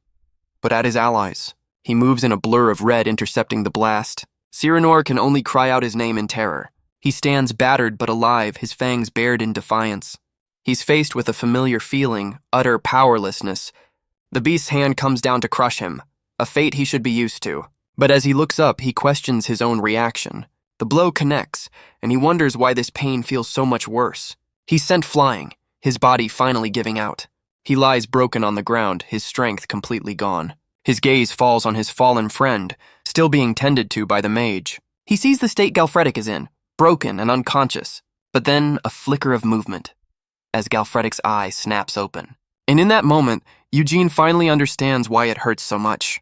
but at his allies. He moves in a blur of red, intercepting the blast. Cyranoir can only cry out his name in terror. He stands battered but alive, his fangs bared in defiance. He's faced with a familiar feeling, utter powerlessness. The beast's hand comes down to crush him, a fate he should be used to. But as he looks up, he questions his own reaction. The blow connects, and he wonders why this pain feels so much worse. He's sent flying, his body finally giving out. He lies broken on the ground, his strength completely gone. His gaze falls on his fallen friend, still being tended to by the mage. He sees the state Galfredik is in, broken and unconscious, but then a flicker of movement as Galfredik's eye snaps open. And in that moment, Eugene finally understands why it hurts so much.